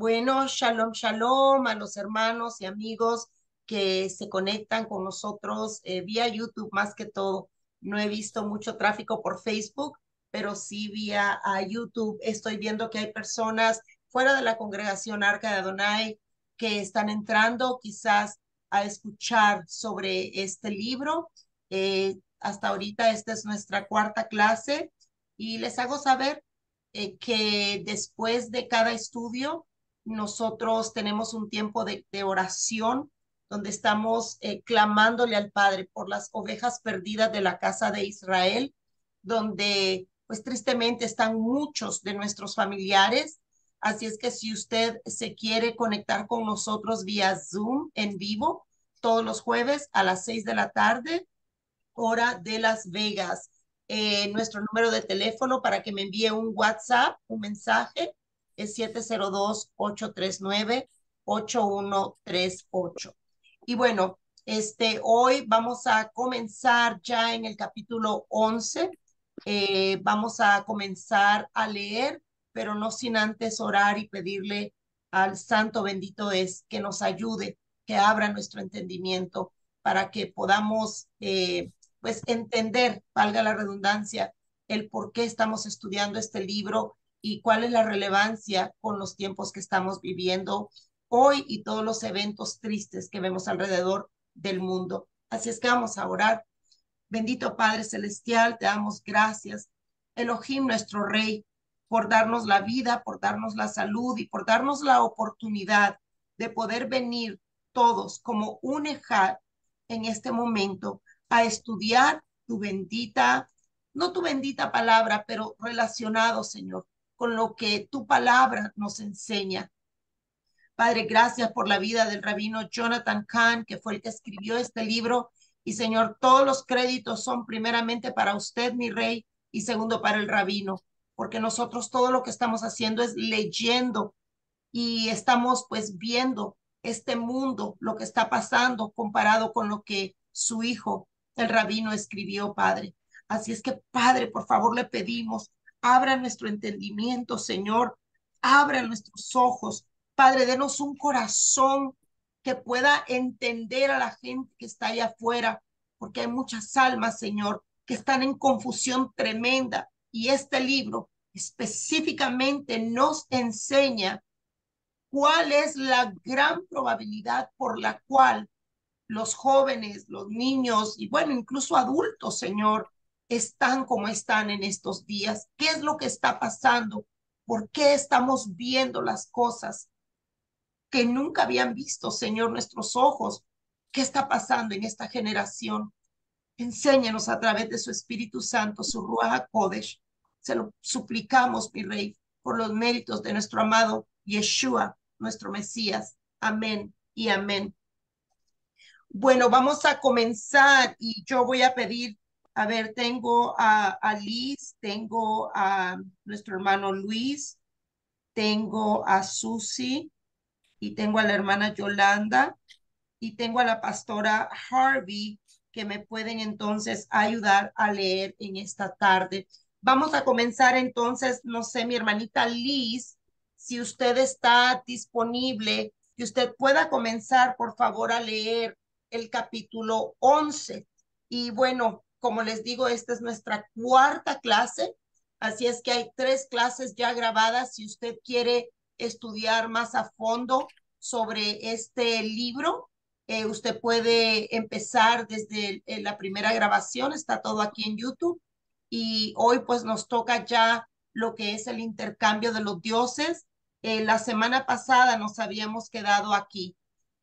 Bueno, shalom, shalom a los hermanos y amigos que se conectan con nosotros vía YouTube más que todo. No he visto mucho tráfico por Facebook, pero sí vía YouTube. Estoy viendo que hay personas fuera de la congregación Arca de Adonai que están entrando quizás a escuchar sobre este libro. Hasta ahorita esta es nuestra cuarta clase y les hago saber que después de cada estudio nosotros tenemos un tiempo de oración donde estamos clamándole al Padre por las ovejas perdidas de la casa de Israel, donde pues tristemente están muchos de nuestros familiares. Así es que si usted se quiere conectar con nosotros vía Zoom en vivo todos los jueves a las 6 de la tarde, hora de Las Vegas. Nuestro número de teléfono para que me envíe un WhatsApp, un mensaje, es 702-839-8138. Y bueno, hoy vamos a comenzar ya en el capítulo 11. Vamos a comenzar a leer, pero no sin antes orar y pedirle al Santo bendito es que nos ayude, que abra nuestro entendimiento para que podamos pues entender, valga la redundancia, el por qué estamos estudiando este libro y cuál es la relevancia con los tiempos que estamos viviendo hoy y todos los eventos tristes que vemos alrededor del mundo. Así es que vamos a orar. Bendito Padre Celestial, te damos gracias, Elohim, nuestro Rey, por darnos la vida, por darnos la salud y por darnos la oportunidad de poder venir todos como un ejad en este momento a estudiar tu bendita, no tu bendita palabra, pero relacionado, Señor, con lo que tu palabra nos enseña. Padre, gracias por la vida del rabino Jonathan Kahn, que fue el que escribió este libro. Y Señor, todos los créditos son primeramente para usted, mi rey, y segundo para el rabino, porque nosotros todo lo que estamos haciendo es leyendo y estamos pues viendo este mundo, lo que está pasando comparado con lo que su hijo, el rabino, escribió, Padre. Así es que, Padre, por favor, le pedimos, abra nuestro entendimiento, Señor, abra nuestros ojos. Padre, denos un corazón que pueda entender a la gente que está allá afuera, porque hay muchas almas, Señor, que están en confusión tremenda. Y este libro específicamente nos enseña cuál es la gran probabilidad por la cual los jóvenes, los niños y bueno, incluso adultos, Señor, están como están en estos días. ¿Qué es lo que está pasando? ¿Por qué estamos viendo las cosas que nunca habían visto, Señor, nuestros ojos? ¿Qué está pasando en esta generación? Enséñanos a través de su Espíritu Santo, su Ruach HaKodesh. Se lo suplicamos, mi Rey, por los méritos de nuestro amado Yeshua, nuestro Mesías. Amén y amén. Bueno, vamos a comenzar y yo voy a pedir, a ver, tengo a Liz, tengo a nuestro hermano Luis, tengo a Susi y tengo a la hermana Yolanda y tengo a la pastora Harvey que me pueden entonces ayudar a leer en esta tarde. Vamos a comenzar entonces, no sé, mi hermanita Liz, si usted está disponible, que usted pueda comenzar, por favor, a leer el capítulo 11. Y bueno, como les digo, esta es nuestra cuarta clase, así es que hay 3 clases ya grabadas. Si usted quiere estudiar más a fondo sobre este libro, usted puede empezar desde la primera grabación, está todo aquí en YouTube. Y hoy pues nos toca ya lo que es el intercambio de los dioses. La semana pasada nos habíamos quedado aquí,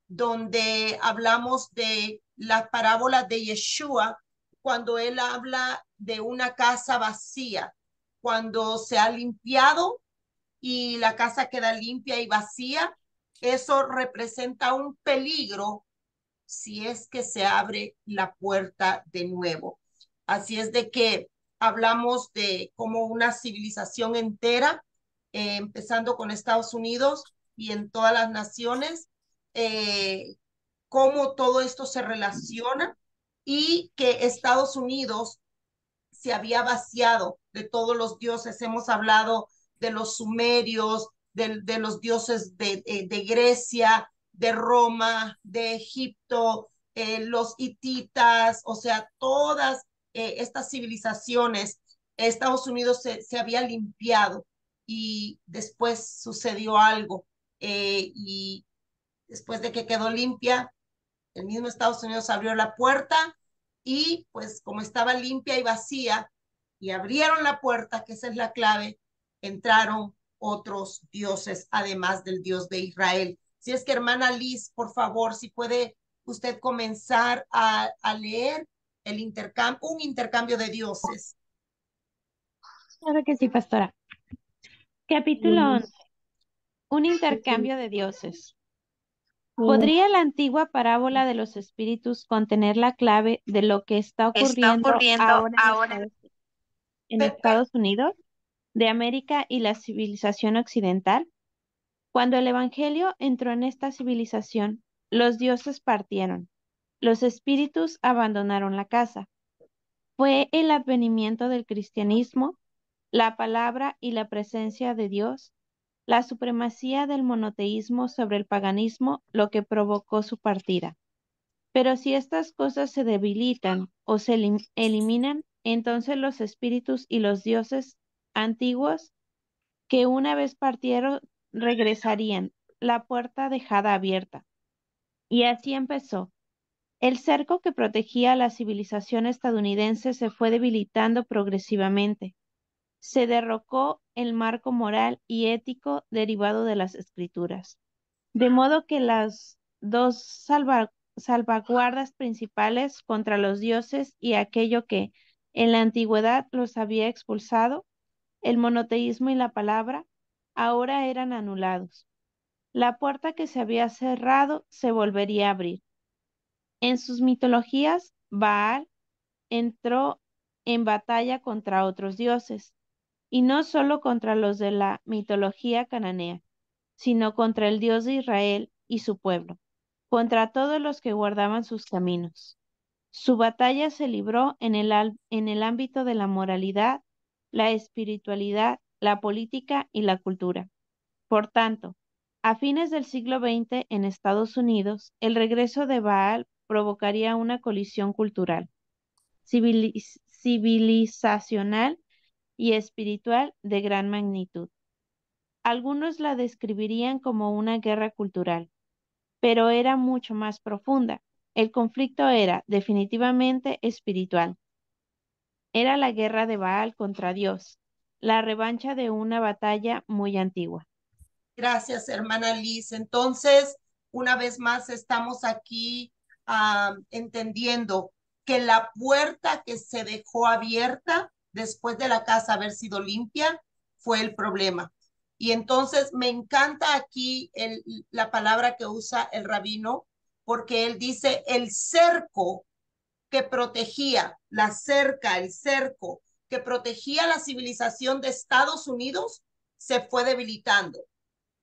donde hablamos de la parábola de Yeshua, cuando él habla de una casa vacía, cuando se ha limpiado y la casa queda limpia y vacía. Eso representa un peligro si es que se abre la puerta de nuevo. Así es de que hablamos de cómo una civilización entera, empezando con Estados Unidos y en todas las naciones, cómo todo esto se relaciona y que Estados Unidos se había vaciado de todos los dioses. Hemos hablado de los sumerios, de los dioses de Grecia, de Roma, de Egipto, los hititas, o sea, todas estas civilizaciones, Estados Unidos se había limpiado y después sucedió algo y después de que quedó limpia, el mismo Estados Unidos abrió la puerta y pues como estaba limpia y vacía y abrieron la puerta, que esa es la clave, entraron otros dioses además del Dios de Israel. Si es que hermana Liz, por favor, si puede usted comenzar a leer un intercambio de dioses. Claro que sí, pastora. Capítulo 11. Un intercambio de dioses. ¿Podría la antigua parábola de los espíritus contener la clave de lo que está Está ocurriendo ocurriendo ahora ahora. en Pe- pe- Estados Unidos, de América y la civilización occidental? Cuando el Evangelio entró en esta civilización, los dioses partieron, los espíritus abandonaron la casa. Fue el advenimiento del cristianismo, la palabra y la presencia de Dios, la supremacía del monoteísmo sobre el paganismo, lo que provocó su partida. Pero si estas cosas se debilitan o se eliminan, entonces los espíritus y los dioses antiguos que una vez partieron regresarían, la puerta dejada abierta. Y así empezó. El cerco que protegía a la civilización estadounidense se fue debilitando progresivamente. Se derrocó el marco moral y ético derivado de las escrituras. De modo que las dos salvaguardas principales contra los dioses y aquello que en la antigüedad los había expulsado, el monoteísmo y la palabra, ahora eran anulados. La puerta que se había cerrado se volvería a abrir. En sus mitologías, Baal entró en batalla contra otros dioses, y no solo contra los de la mitología cananea, sino contra el Dios de Israel y su pueblo, contra todos los que guardaban sus caminos. Su batalla se libró en el ámbito de la moralidad, la espiritualidad, la política y la cultura. Por tanto, a fines del siglo XX en Estados Unidos, el regreso de Baal provocaría una colisión cultural, civilizacional y espiritual de gran magnitud. Algunos la describirían como una guerra cultural, pero era mucho más profunda. El conflicto era definitivamente espiritual. Era la guerra de Baal contra Dios, la revancha de una batalla muy antigua. Gracias, hermana Liz. Entonces, una vez más estamos aquí entendiendo que la puerta que se dejó abierta después de la casa haber sido limpia fue el problema. Y entonces me encanta aquí la palabra que usa el rabino, porque él dice el cerco que protegía, la cerca, el cerco que protegía la civilización de Estados Unidos se fue debilitando.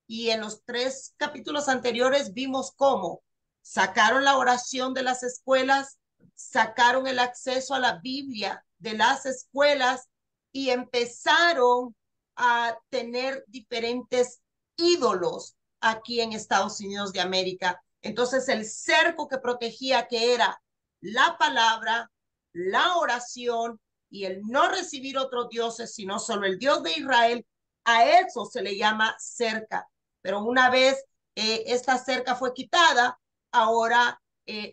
Y en los 3 capítulos anteriores vimos cómo sacaron la oración de las escuelas, sacaron el acceso a la Biblia de las escuelas y empezaron a tener diferentes ídolos aquí en Estados Unidos de América. Entonces el cerco que protegía, que era la palabra, la oración y el no recibir otros dioses, sino solo el Dios de Israel, a eso se le llama cerca. Pero una vez esta cerca fue quitada, ahora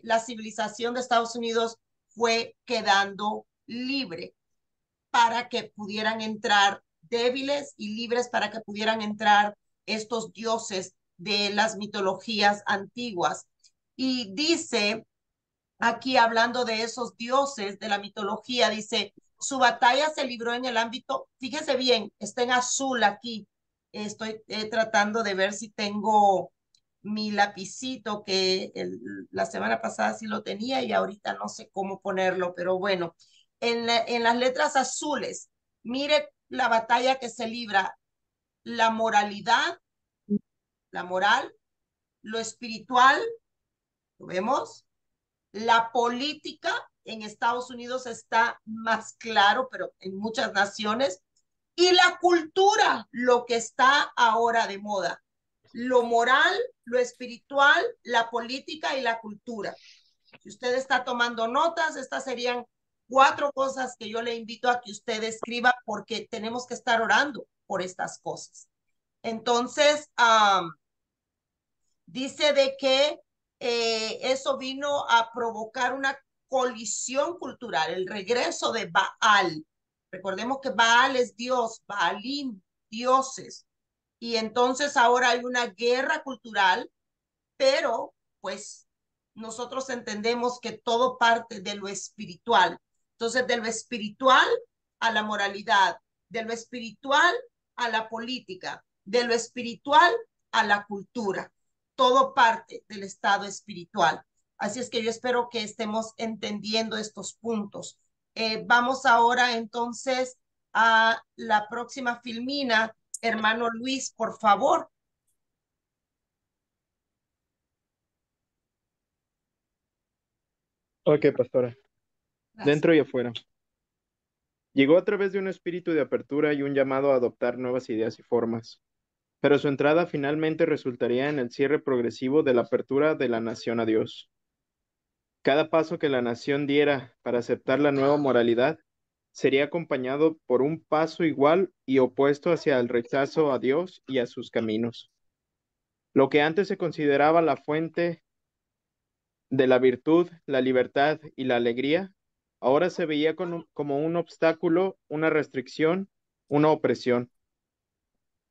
la civilización de Estados Unidos fue quedando libre para que pudieran entrar débiles y libres para que pudieran entrar estos dioses de las mitologías antiguas. Y dice, aquí hablando de esos dioses de la mitología, dice, su batalla se libró en el ámbito, fíjese bien, está en azul aquí, estoy tratando de ver si tengo mi lapicito que la semana pasada sí lo tenía y ahorita no sé cómo ponerlo, pero bueno, en las letras azules, mire la batalla que se libra, la moralidad, la moral, lo espiritual, ¿lo vemos? La política en Estados Unidos está más claro, pero en muchas naciones, Y la cultura, lo que está ahora de moda, lo moral, lo espiritual, la política y la cultura. Si usted está tomando notas, estas serían 4 cosas que yo le invito a que usted escriba porque tenemos que estar orando por estas cosas. Entonces, dice de que eso vino a provocar una colisión cultural, el regreso de Baal. Recordemos que Baal es Dios, Baalim, dioses. Y entonces ahora hay una guerra cultural, pero pues nosotros entendemos que todo parte de lo espiritual. Entonces, de lo espiritual a la moralidad, de lo espiritual a la política, de lo espiritual a la cultura. Todo parte del estado espiritual. Así es que yo espero que estemos entendiendo estos puntos. Vamos ahora entonces a la próxima filmina. Hermano Luis, por favor. Ok, pastora. Gracias. Dentro y afuera. Llegó a través de un espíritu de apertura y un llamado a adoptar nuevas ideas y formas, pero su entrada finalmente resultaría en el cierre progresivo de la apertura de la nación a Dios. Cada paso que la nación diera para aceptar la nueva moralidad sería acompañado por un paso igual y opuesto hacia el rechazo a Dios y a sus caminos. Lo que antes se consideraba la fuente de la virtud, la libertad y la alegría, ahora se veía como un obstáculo, una restricción, una opresión.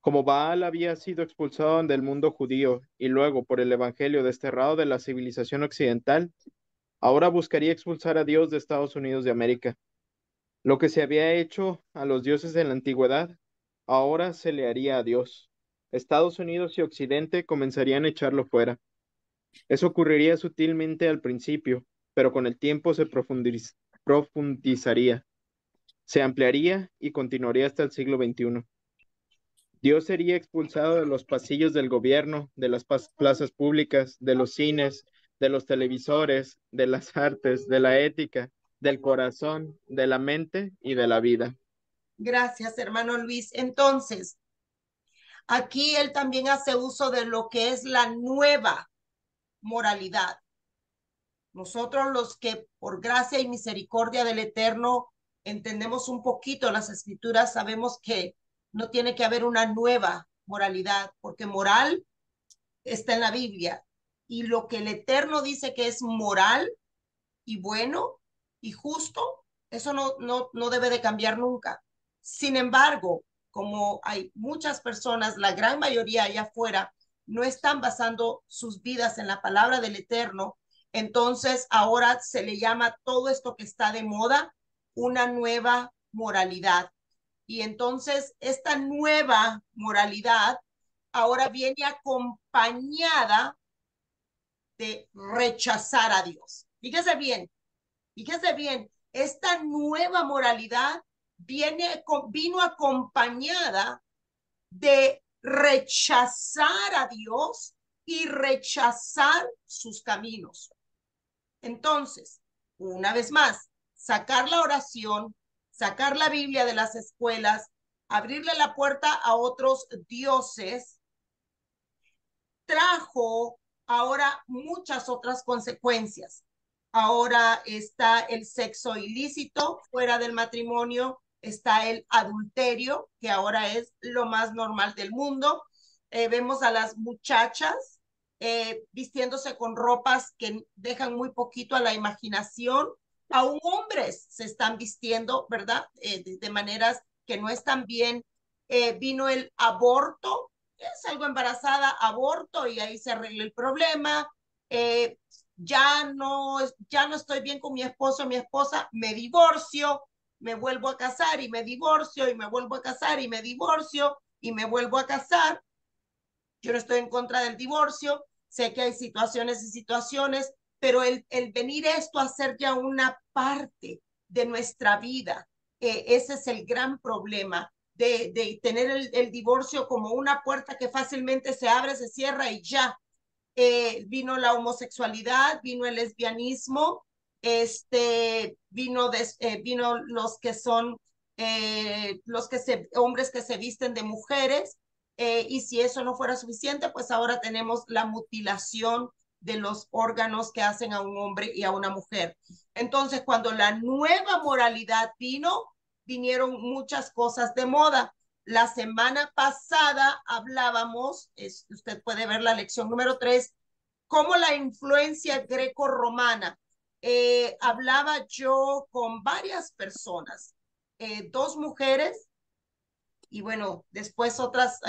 Como Baal había sido expulsado del mundo judío y luego por el Evangelio desterrado de la civilización occidental, ahora buscaría expulsar a Dios de Estados Unidos de América. Lo que se había hecho a los dioses de la antigüedad, ahora se le haría a Dios. Estados Unidos y Occidente comenzarían a echarlo fuera. Eso ocurriría sutilmente al principio, pero con el tiempo se profundizaría, se ampliaría y continuaría hasta el siglo XXI. Dios sería expulsado de los pasillos del gobierno, de las plazas públicas, de los cines, de los televisores, de las artes, de la ética, del corazón, de la mente y de la vida. Gracias, hermano Luis. Entonces, aquí él también hace uso de lo que es la nueva moralidad. Nosotros los que por gracia y misericordia del Eterno entendemos un poquito las escrituras, sabemos que no tiene que haber una nueva moralidad, porque moral está en la Biblia. Y lo que el Eterno dice que es moral y bueno y justo, eso no debe de cambiar nunca. Sin embargo, como hay muchas personas, la gran mayoría allá afuera, no están basando sus vidas en la palabra del Eterno, entonces ahora se le llama todo esto que está de moda una nueva moralidad. Y entonces esta nueva moralidad ahora viene acompañada de rechazar a Dios. Fíjese bien, esta nueva moralidad vino acompañada de rechazar a Dios y rechazar sus caminos. Entonces, una vez más, sacar la oración, sacar la Biblia de las escuelas, abrirle la puerta a otros dioses, trajo ahora muchas otras consecuencias. Ahora está el sexo ilícito fuera del matrimonio, está el adulterio, que ahora es lo más normal del mundo. Vemos a las muchachas vistiéndose con ropas que dejan muy poquito a la imaginación. Aún hombres se están vistiendo, ¿verdad? De maneras que no están bien. Vino el aborto, salgo embarazada, aborto y ahí se arregla el problema. Eh, ya no estoy bien con mi esposo, mi esposa, me divorcio, me vuelvo a casar y me divorcio y me vuelvo a casar y me divorcio y me vuelvo a casar. Yo no estoy en contra del divorcio, sé que hay situaciones y situaciones, pero el venir esto a ser ya una parte de nuestra vida, ese es el gran problema de tener el divorcio como una puerta que fácilmente se abre, se cierra y ya. Vino la homosexualidad, vino el lesbianismo, vino los que son hombres que se visten de mujeres, y si eso no fuera suficiente, pues ahora tenemos la mutilación de los órganos que hacen a un hombre y a una mujer. Entonces, cuando la nueva moralidad vinieron muchas cosas de moda. La semana pasada hablábamos, usted puede ver la lección número 3, cómo la influencia greco-romana. Hablaba yo con varias personas, 2 mujeres y bueno, después otras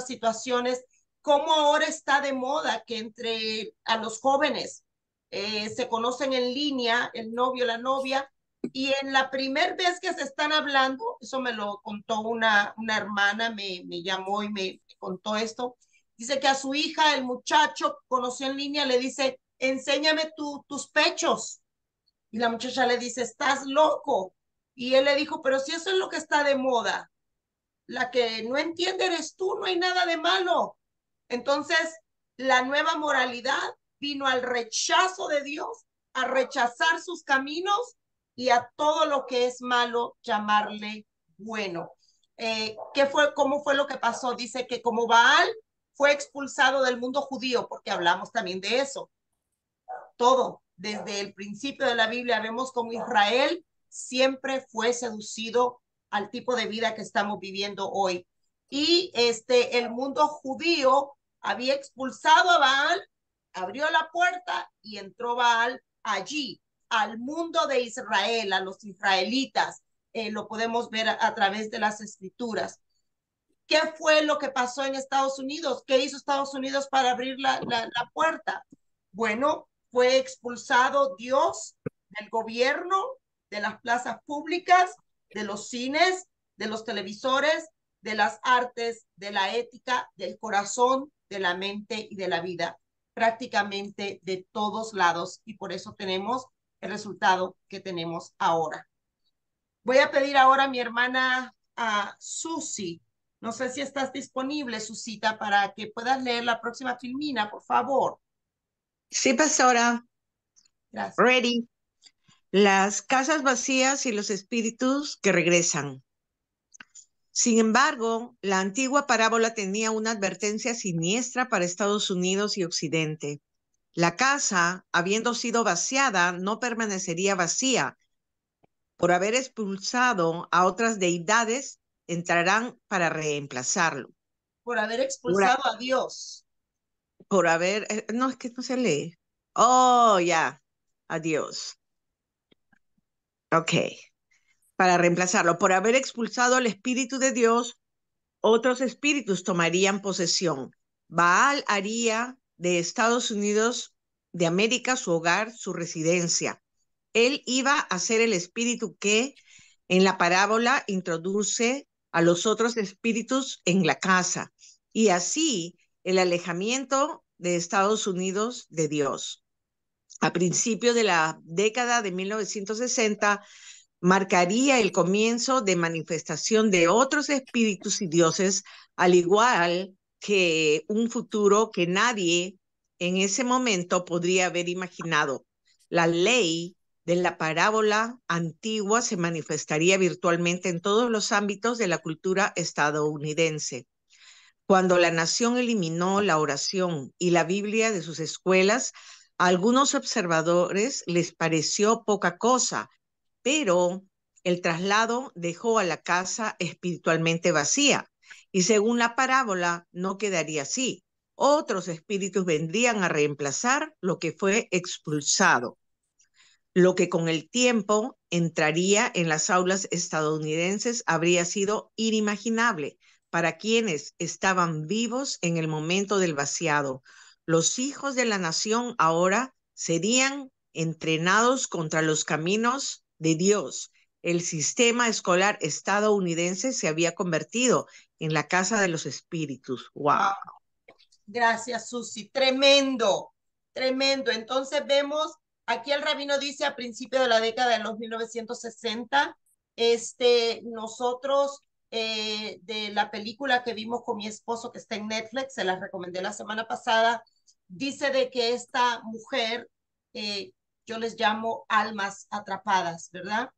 situaciones, cómo ahora está de moda que entre a los jóvenes se conocen en línea, el novio, la novia, y en la primera vez que se están hablando, eso me lo contó una hermana, me llamó y me contó esto, dice que a su hija, el muchacho conoció en línea, le dice, enséñame tus pechos. Y la muchacha le dice, estás loco. Y él le dijo, pero si eso es lo que está de moda, la que no entiende eres tú, no hay nada de malo. Entonces, la nueva moralidad vino al rechazo de Dios, a rechazar sus caminos y a todo lo que es malo llamarle bueno. ¿Cómo fue lo que pasó? Dice que como Baal fue expulsado del mundo judío, porque hablamos también de eso, todo, desde el principio de la Biblia vemos como Israel siempre fue seducido al tipo de vida que estamos viviendo hoy. Y el mundo judío había expulsado a Baal, abrió la puerta y entró Baal allí, al mundo de Israel, a los israelitas. Lo podemos ver a través de las escrituras. ¿Qué fue lo que pasó en Estados Unidos? ¿Qué hizo Estados Unidos para abrir la puerta? Bueno, fue expulsado Dios del gobierno, de las plazas públicas, de los cines, de los televisores, de las artes, de la ética, del corazón, de la mente y de la vida, prácticamente de todos lados. Y por eso tenemos el resultado que tenemos ahora. Voy a pedir ahora a mi hermana a Susi. No sé si estás disponible, Susita, para que puedas leer la próxima filmina, por favor. Sí, pastora. Gracias. Ready. Las casas vacías y los espíritus que regresan. Sin embargo, la antigua parábola tenía una advertencia siniestra para Estados Unidos y Occidente. La casa, habiendo sido vaciada, no permanecería vacía. Por haber expulsado a otras deidades, entrarán para reemplazarlo. Por haber expulsado a Dios. Por haber, no, es que no se lee. Oh, ya, adiós. Ok, para reemplazarlo. Por haber expulsado al Espíritu de Dios, otros espíritus tomarían posesión. Baal haría de Estados Unidos de América su hogar, su residencia. Él iba a ser el espíritu que en la parábola introduce a los otros espíritus en la casa. Y así el alejamiento de Estados Unidos de Dios. A principios de la década de 1960, marcaría el comienzo de manifestación de otros espíritus y dioses, al igual que un futuro que nadie en ese momento podría haber imaginado. La ley de la parábola antigua se manifestaría virtualmente en todos los ámbitos de la cultura estadounidense. Cuando la nación eliminó la oración y la Biblia de sus escuelas, a algunos observadores les pareció poca cosa, pero el traslado dejó a la casa espiritualmente vacía y según la parábola no quedaría así. Otros espíritus vendrían a reemplazar lo que fue expulsado, lo que con el tiempo entraría en las aulas estadounidenses habría sido inimaginable para quienes estaban vivos en el momento del vaciado. Los hijos de la nación ahora serían entrenados contra los caminos de Dios. El sistema escolar estadounidense se había convertido en la casa de los espíritus. ¡Wow! Gracias, Susi. Tremendo, tremendo. Entonces vemos, aquí el rabino dice a principio de la década de los 1960, nosotros de la película que vimos con mi esposo que está en Netflix, se la recomendé la semana pasada, dice de que esta mujer, yo les llamo almas atrapadas, ¿verdad?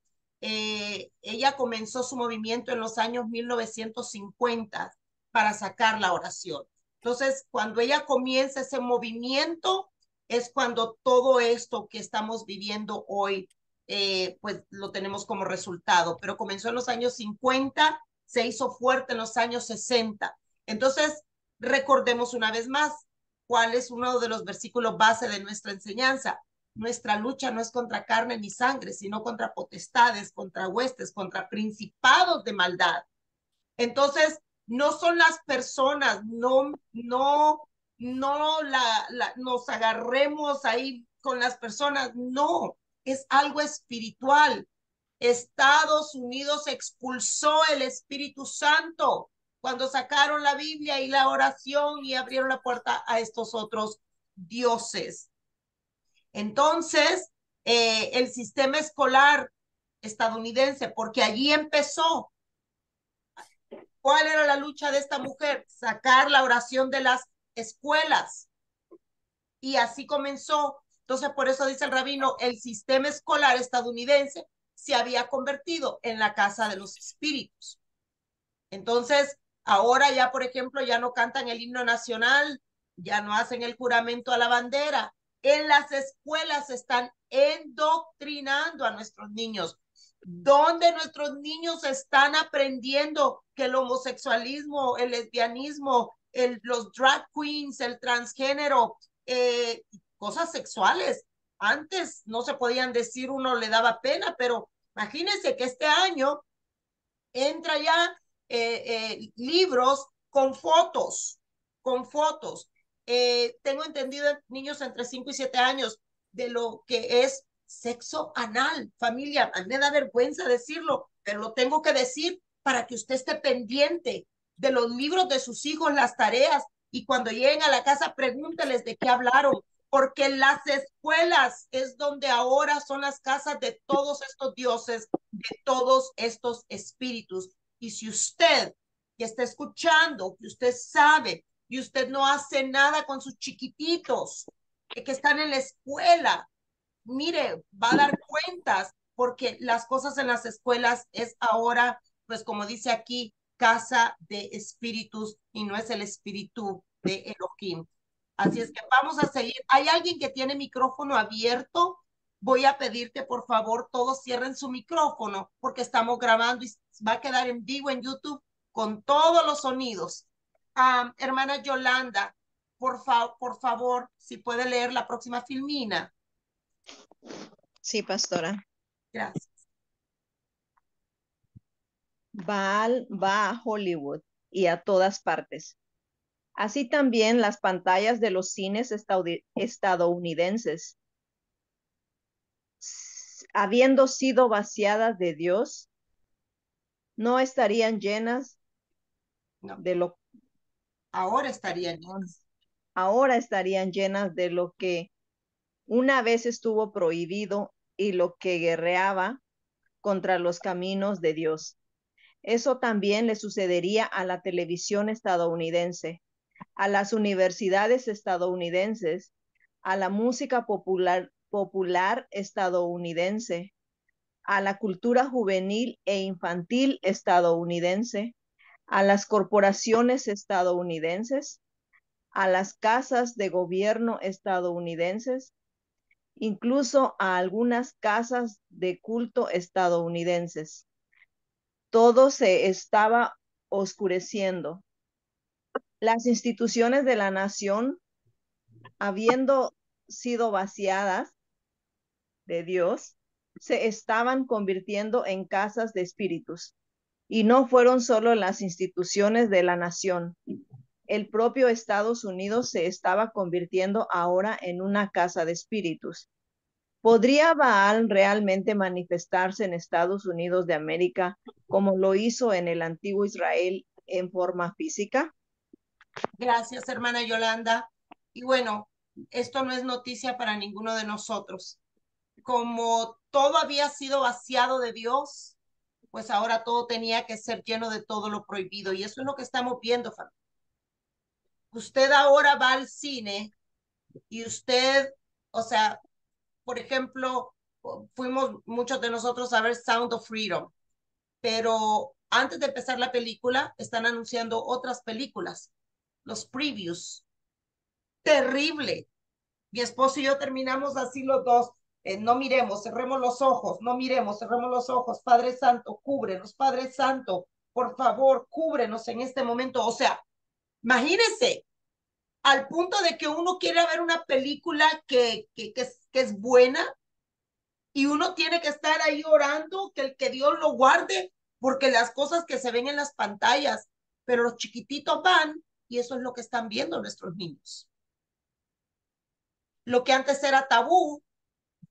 ella comenzó su movimiento en los años 1950 para sacar la oración. Entonces, cuando ella comienza ese movimiento, es cuando todo esto que estamos viviendo hoy, pues lo tenemos como resultado. Pero comenzó en los años 50, se hizo fuerte en los años 60. Entonces, recordemos una vez más cuál es uno de los versículos base de nuestra enseñanza. Nuestra lucha no es contra carne ni sangre, sino contra potestades, contra huestes, contra principados de maldad. Entonces, no son las personas, nos agarremos ahí con las personas, no, es algo espiritual. Estados Unidos expulsó el Espíritu Santo cuando sacaron la Biblia y la oración y abrieron la puerta a estos otros dioses. Entonces, el sistema escolar estadounidense, porque allí empezó. ¿Cuál era la lucha de esta mujer? Sacar la oración de las escuelas. Y así comenzó. Entonces, por eso dice el rabino, el sistema escolar estadounidense se había convertido en la casa de los espíritus. Entonces, ahora ya, por ejemplo, ya no cantan el himno nacional, ya no hacen el juramento a la bandera. En las escuelas están endoctrinando a nuestros niños, donde nuestros niños están aprendiendo que el homosexualismo, el lesbianismo, los drag queens, el transgénero, cosas sexuales. Antes no se podían decir, uno le daba pena, pero imagínense que este año entra ya libros con fotos, con fotos. Tengo entendido niños entre 5 y 7 años de lo que es sexo anal, familia. A mí me da vergüenza decirlo, pero lo tengo que decir para que usted esté pendiente de los libros de sus hijos, las tareas, y cuando lleguen a la casa pregúnteles de qué hablaron, porque las escuelas es donde ahora son las casas de todos estos dioses, de todos estos espíritus. Y si usted que está escuchando, que usted sabe y usted no hace nada con sus chiquititos que están en la escuela, mire, va a dar cuentas porque las cosas en las escuelas es ahora, pues como dice aquí, casa de espíritus y no es el espíritu de Elohim. Así es que vamos a seguir. ¿Hay alguien que tiene micrófono abierto? Voy a pedir que por favor todos cierren su micrófono porque estamos grabando y va a quedar en vivo en YouTube con todos los sonidos. Hermana Yolanda, por favor, si puede leer la próxima filmina. Sí, pastora. Gracias. Baal va a Hollywood y a todas partes. Así también las pantallas de los cines estadounidenses, habiendo sido vaciadas de Dios, no estarían llenas No, de lo ahora estarían llenas. ahora estarían llenas de lo que una vez estuvo prohibido y lo que guerreaba contra los caminos de Dios. Eso también le sucedería a la televisión estadounidense, a las universidades estadounidenses, a la música popular estadounidense, a la cultura juvenil e infantil estadounidense, a las corporaciones estadounidenses, a las casas de gobierno estadounidenses, incluso a algunas casas de culto estadounidenses. Todo se estaba oscureciendo. Las instituciones de la nación, habiendo sido vaciadas de Dios, se estaban convirtiendo en casas de espíritus. Y no fueron solo las instituciones de la nación. El propio Estados Unidos se estaba convirtiendo ahora en una casa de espíritus. ¿Podría Baal realmente manifestarse en Estados Unidos de América como lo hizo en el antiguo Israel en forma física? Gracias, hermana Yolanda. Y bueno, esto no es noticia para ninguno de nosotros. Como todo había sido vaciado de Dios, pues ahora todo tenía que ser lleno de todo lo prohibido. Y eso es lo que estamos viendo, familia. Usted ahora va al cine y usted, o sea, por ejemplo, fuimos muchos de nosotros a ver Sound of Freedom, pero antes de empezar la película están anunciando otras películas, los previews. Terrible. Mi esposo y yo terminamos así los dos. No miremos, cerremos los ojos, no miremos, cerremos los ojos. Padre Santo, cúbrenos, Padre Santo, por favor, cúbrenos en este momento. O sea, imagínense, al punto de que uno quiere ver una película que es buena y uno tiene que estar ahí orando que Dios lo guarde, porque las cosas que se ven en las pantallas, pero los chiquititos van y eso es lo que están viendo nuestros niños. Lo que antes era tabú,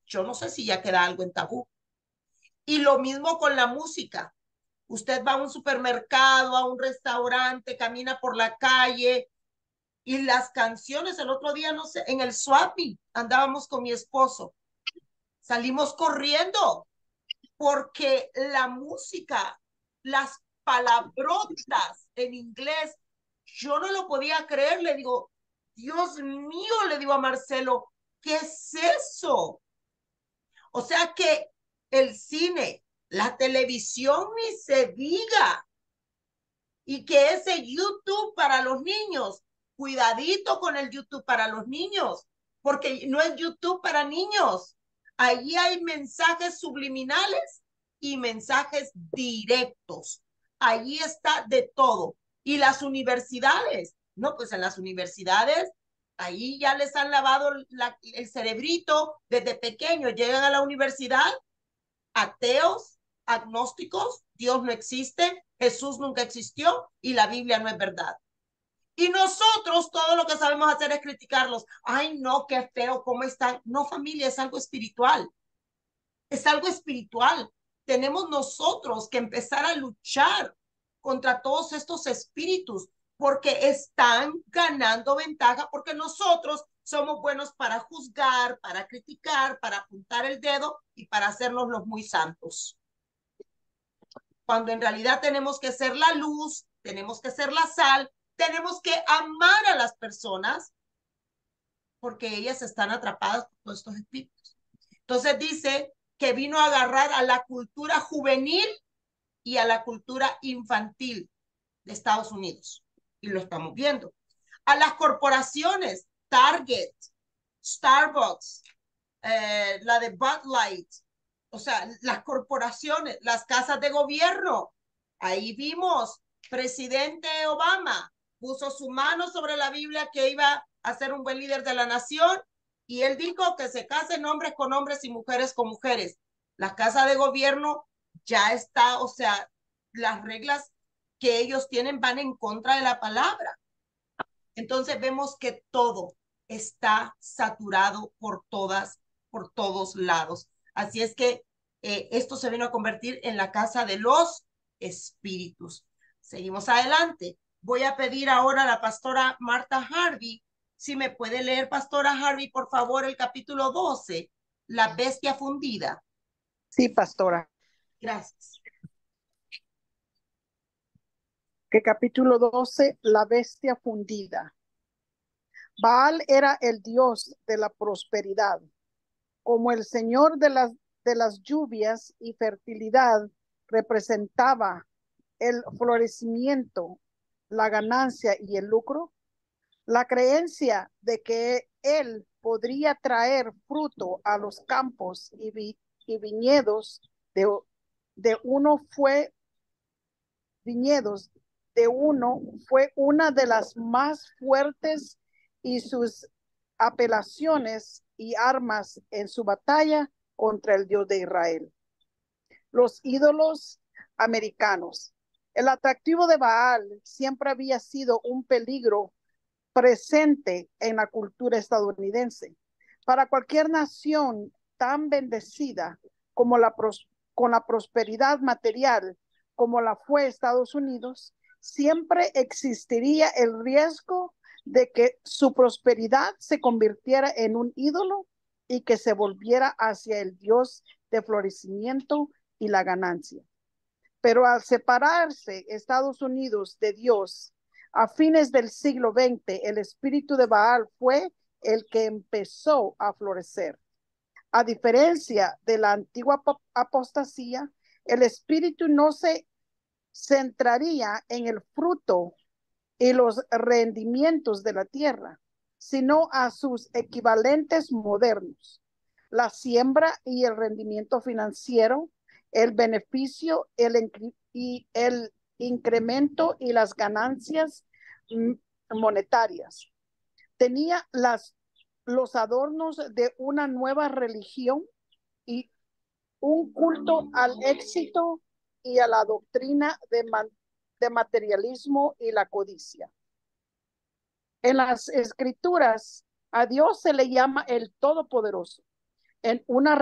yo no sé si ya queda algo en tabú. Y lo mismo con la música. Usted va a un supermercado, a un restaurante, camina por la calle y las canciones, el otro día, no sé, en el Swap Meet andábamos con mi esposo. Salimos corriendo porque la música, las palabrotas en inglés, yo no lo podía creer. Le digo, Dios mío, le digo a Marcelo, ¿qué es eso? O sea que el cine, la televisión ni se diga. Y que ese YouTube para los niños, cuidadito con el YouTube para los niños, porque no es YouTube para niños. Allí hay mensajes subliminales y mensajes directos. Allí está de todo. Y las universidades, no, pues en las universidades, ahí ya les han lavado el cerebrito desde pequeños. Llegan a la universidad ateos, agnósticos, Dios no existe, Jesús nunca existió y la Biblia no es verdad. Y nosotros todo lo que sabemos hacer es criticarlos. Ay, no, qué feo, ¿cómo están? No, familia, es algo espiritual. Es algo espiritual. Tenemos nosotros que empezar a luchar contra todos estos espíritus porque están ganando ventaja, porque nosotros somos buenos para juzgar, para criticar, para apuntar el dedo y para hacernos los muy santos. Cuando en realidad tenemos que ser la luz, tenemos que ser la sal, tenemos que amar a las personas porque ellas están atrapadas por todos estos espíritus. Entonces dice que vino a agarrar a la cultura juvenil y a la cultura infantil de Estados Unidos. Y lo estamos viendo. A las corporaciones, Target, Starbucks, la de Bud Light, o sea, las corporaciones, las casas de gobierno. Ahí vimos, presidente Obama puso su mano sobre la Biblia que iba a ser un buen líder de la nación y él dijo que se casen hombres con hombres y mujeres con mujeres. La casa de gobierno ya está, o sea, las reglas que ellos tienen van en contra de la palabra. Entonces vemos que todo está saturado por todos lados. Así es que esto se vino a convertir en la casa de los espíritus. Seguimos adelante. Voy a pedir ahora a la pastora Marta Harvey, si me puede leer, pastora Harvey, por favor, el capítulo 12, la bestia fundida. Sí, pastora. Gracias. Que capítulo 12, la bestia fundida. Baal era el dios de la prosperidad, como el señor de las lluvias y fertilidad representaba el florecimiento, la ganancia y el lucro. La creencia de que él podría traer fruto a los campos y viñedos de uno fue una de las más fuertes y sus apelaciones y armas en su batalla contra el Dios de Israel. Los ídolos americanos. El atractivo de Baal siempre había sido un peligro presente en la cultura estadounidense. Para cualquier nación tan bendecida como con la prosperidad material como la fue Estados Unidos, siempre existiría el riesgo de que su prosperidad se convirtiera en un ídolo y que se volviera hacia el Dios de florecimiento y la ganancia. Pero al separarse Estados Unidos de Dios a fines del siglo XX, el espíritu de Baal fue el que empezó a florecer. A diferencia de la antigua apostasía, el espíritu no se centraría en el fruto y los rendimientos de la tierra, sino a sus equivalentes modernos: la siembra y el rendimiento financiero, el beneficio y el incremento y las ganancias monetarias. Tenía los adornos de una nueva religión y un culto al éxito y a la doctrina de materialismo y la codicia. En las escrituras, a Dios se le llama el Todopoderoso. En una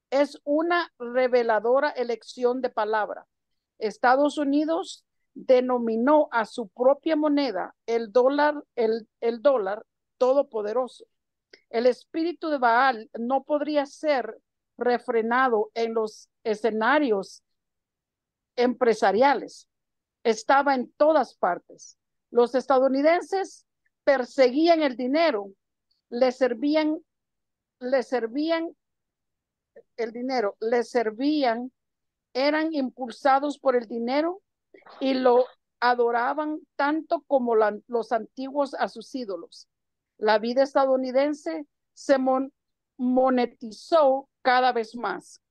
es una reveladora elección de palabra. Estados Unidos denominó a su propia moneda el dólar todopoderoso. El espíritu de Baal no podría ser refrenado en los escenarios empresariales. Estaba en todas partes. Los estadounidenses perseguían el dinero, le servían el dinero, le servían, eran impulsados por el dinero y lo adoraban tanto como los antiguos a sus ídolos. La vida estadounidense se monetizó cada vez más.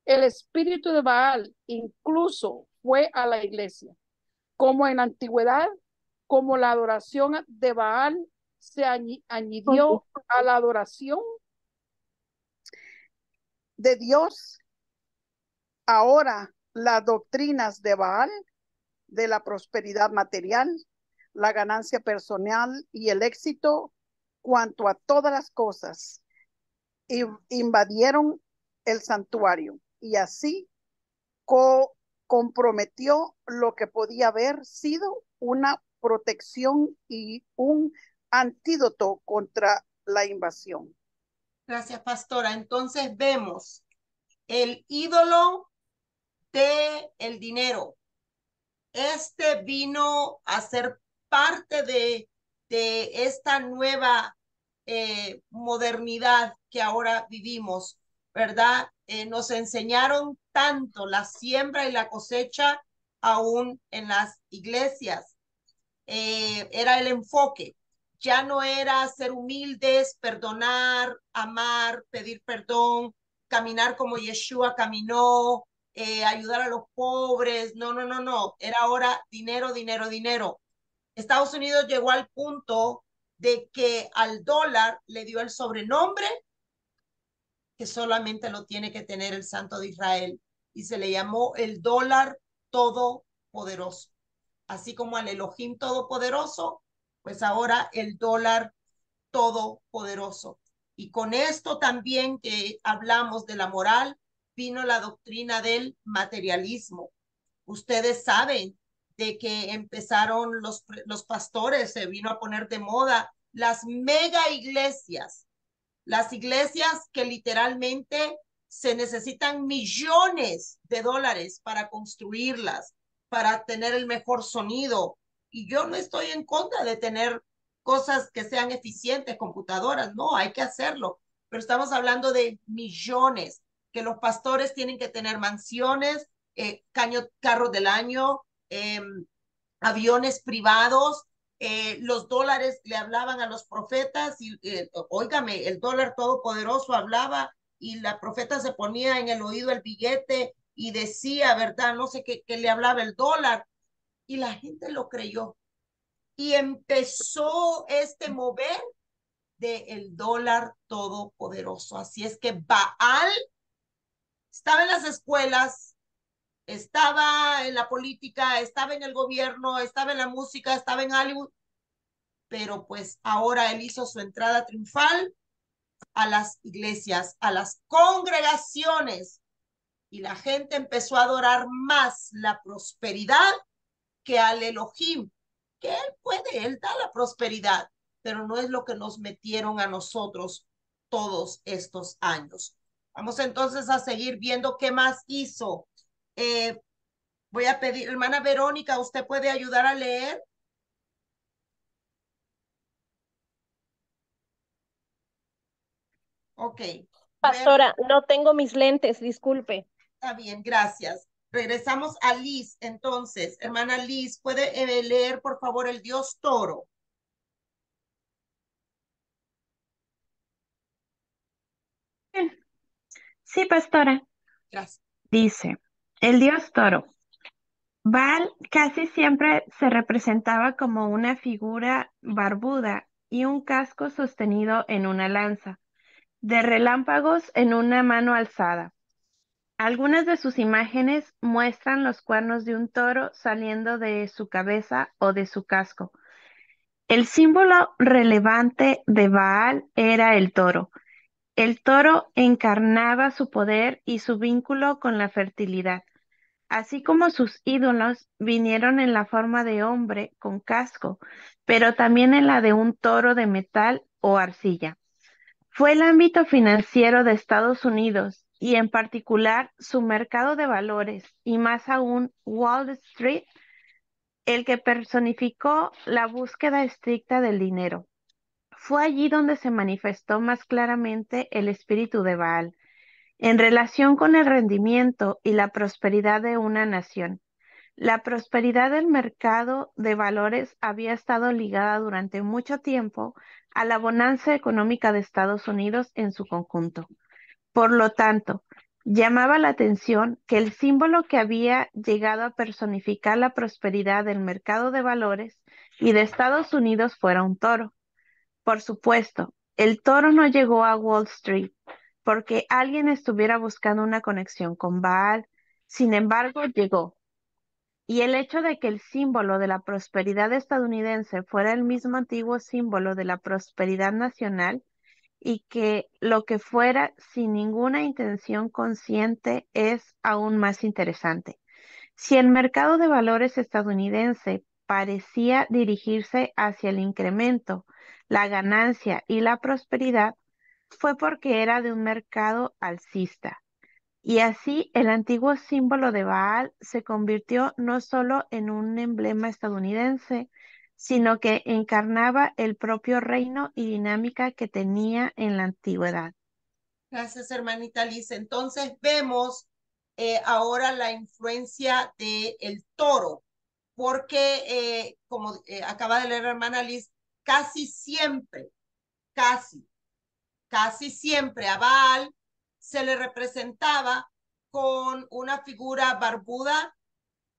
El espíritu de Baal incluso fue a la iglesia. Como en la antigüedad, como la adoración de Baal se añadió a la adoración de Dios, ahora las doctrinas de Baal, de la prosperidad material, la ganancia personal y el éxito, cuanto a todas las cosas, invadieron el santuario y así comprometió lo que podía haber sido una protección y un antídoto contra la invasión. Gracias, pastora. Entonces vemos el ídolo de el dinero. Este vino a ser parte de esta nueva modernidad que ahora vivimos, ¿verdad? Nos enseñaron tanto la siembra y la cosecha aún en las iglesias. Era el enfoque. Ya no era ser humildes, perdonar, amar, pedir perdón, caminar como Yeshua caminó, ayudar a los pobres. No, no, no, no. Era ahora dinero, dinero, dinero. Estados Unidos llegó al punto de que al dólar le dio el sobrenombre que solamente lo tiene que tener el Santo de Israel y se le llamó el dólar todopoderoso. Así como al Elohim todopoderoso, pues ahora el dólar todopoderoso. Y con esto también que hablamos de la moral, vino la doctrina del materialismo. Ustedes saben de que empezaron los pastores, se vino a poner de moda las mega iglesias, las iglesias que literalmente se necesitan millones de dólares para construirlas, para tener el mejor sonido. Y yo no estoy en contra de tener cosas que sean eficientes, computadoras, no, hay que hacerlo. Pero estamos hablando de millones, que los pastores tienen que tener mansiones, carros del año, aviones privados, los dólares le hablaban a los profetas y óigame, el dólar todopoderoso hablaba y la profeta se ponía en el oído el billete y decía, ¿verdad? No sé qué le hablaba el dólar y la gente lo creyó y empezó este mover del dólar todopoderoso. Así es que Baal estaba en las escuelas, estaba en la política, estaba en el gobierno, estaba en la música, estaba en Hollywood, pero pues ahora él hizo su entrada triunfal a las iglesias, a las congregaciones, y la gente empezó a adorar más la prosperidad que al Elohim, que él da la prosperidad, pero no es lo que nos metieron a nosotros todos estos años. Vamos entonces a seguir viendo qué más hizo. Voy a pedir, hermana Verónica, ¿usted puede ayudar a leer? Ok. Pastora, no tengo mis lentes, disculpe. Está bien, gracias. Regresamos a Liz, entonces. Hermana Liz, ¿puede leer, por favor, el dios toro? Sí, pastora. Gracias. Dice, el dios toro. Baal casi siempre se representaba como una figura barbuda y un casco sostenido en una lanza, de relámpagos en una mano alzada. Algunas de sus imágenes muestran los cuernos de un toro saliendo de su cabeza o de su casco. El símbolo relevante de Baal era el toro. El toro encarnaba su poder y su vínculo con la fertilidad. Así como sus ídolos vinieron en la forma de hombre con casco, pero también en la de un toro de metal o arcilla. Fue el ámbito financiero de Estados Unidos y en particular su mercado de valores y más aún Wall Street el que personificó la búsqueda estricta del dinero. Fue allí donde se manifestó más claramente el espíritu de Baal, en relación con el rendimiento y la prosperidad de una nación. La prosperidad del mercado de valores había estado ligada durante mucho tiempo a la bonanza económica de Estados Unidos en su conjunto. Por lo tanto, llamaba la atención que el símbolo que había llegado a personificar la prosperidad del mercado de valores y de Estados Unidos fuera un toro. Por supuesto, el toro no llegó a Wall Street porque alguien estuviera buscando una conexión con Baal. Sin embargo, llegó. Y el hecho de que el símbolo de la prosperidad estadounidense fuera el mismo antiguo símbolo de la prosperidad nacional y que lo que fuera sin ninguna intención consciente es aún más interesante. Si el mercado de valores estadounidense parecía dirigirse hacia el incremento, la ganancia y la prosperidad, fue porque era de un mercado alcista. Y así el antiguo símbolo de Baal se convirtió no solo en un emblema estadounidense, sino que encarnaba el propio reino y dinámica que tenía en la antigüedad. Gracias, hermanita Liz. Entonces vemos ahora la influencia del toro, porque como acaba de leer hermana Liz, casi siempre, casi siempre a Baal se le representaba con una figura barbuda,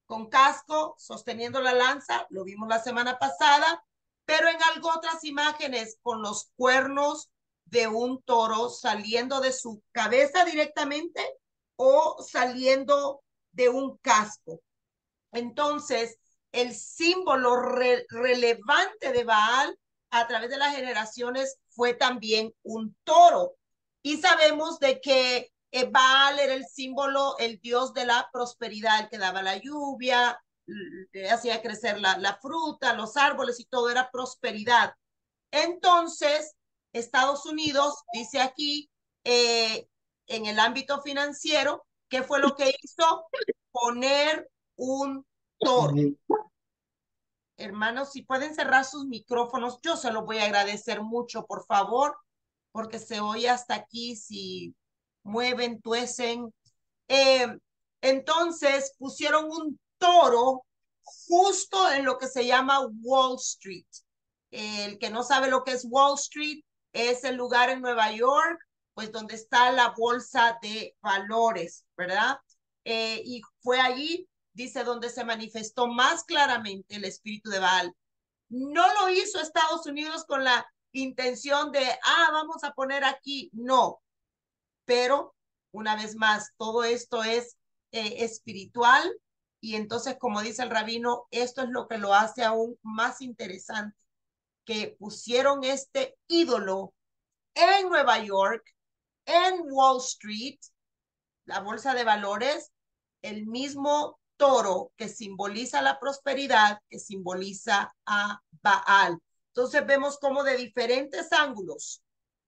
con casco, sosteniendo la lanza, lo vimos la semana pasada, pero en algo otras imágenes con los cuernos de un toro saliendo de su cabeza directamente o saliendo de un casco. Entonces, el símbolo relevante de Baal a través de las generaciones fue también un toro. Y sabemos de que Baal era el símbolo, el dios de la prosperidad, el que daba la lluvia, hacía crecer la fruta, los árboles y todo era prosperidad. Entonces, Estados Unidos, dice aquí, en el ámbito financiero, ¿qué fue lo que hizo? Poner un toro. Hermanos, si pueden cerrar sus micrófonos, yo se los voy a agradecer mucho, por favor, porque se oye hasta aquí si mueven, tuecen. Entonces pusieron un toro justo en lo que se llama Wall Street. El que no sabe lo que es Wall Street es el lugar en Nueva York, pues donde está la bolsa de valores, ¿verdad? Y fue allí, dice, donde se manifestó más claramente el espíritu de Baal. No lo hizo Estados Unidos con la intención de, vamos a poner aquí, no, pero una vez más, todo esto es espiritual y entonces, como dice el rabino, esto es lo que lo hace aún más interesante, que pusieron este ídolo en Nueva York, en Wall Street, la bolsa de valores, el mismo toro que simboliza la prosperidad, que simboliza a Baal. Entonces vemos cómo de diferentes ángulos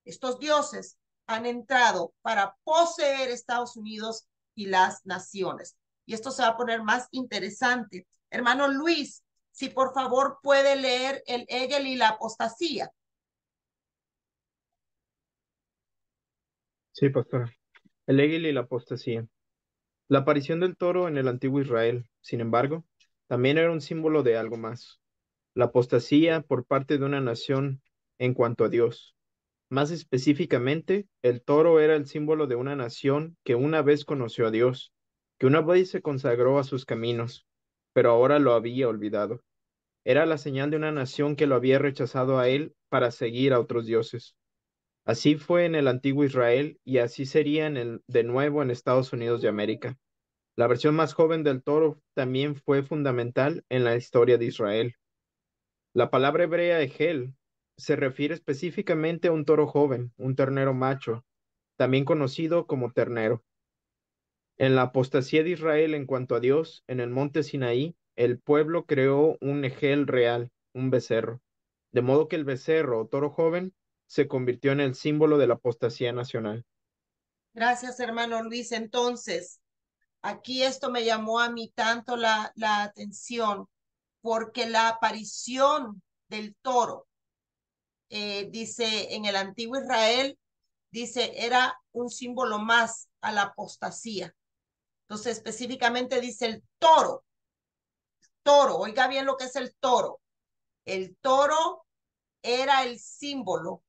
estos dioses han entrado para poseer Estados Unidos y las naciones. Y esto se va a poner más interesante. Hermano Luis, si por favor puede leer el Hegel y la apostasía. Sí, pastor. El Egil y la apostasía. La aparición del toro en el antiguo Israel, sin embargo, también era un símbolo de algo más. La apostasía por parte de una nación en cuanto a Dios. Más específicamente, el toro era el símbolo de una nación que una vez conoció a Dios, que una vez se consagró a sus caminos, pero ahora lo había olvidado. Era la señal de una nación que lo había rechazado a él para seguir a otros dioses. Así fue en el antiguo Israel y así sería de nuevo en Estados Unidos de América. La versión más joven del toro también fue fundamental en la historia de Israel. La palabra hebrea Egel se refiere específicamente a un toro joven, un ternero macho, también conocido como ternero. En la apostasía de Israel en cuanto a Dios, en el monte Sinaí, el pueblo creó un Egel real, un becerro, de modo que el becerro o toro joven se convirtió en el símbolo de la apostasía nacional. Gracias, hermano Luis. Entonces, aquí esto me llamó a mí tanto la atención porque la aparición del toro, dice en el antiguo Israel, dice, era un símbolo más a la apostasía. Entonces, específicamente dice el toro, toro, oiga bien lo que es el toro. El toro era el símbolo,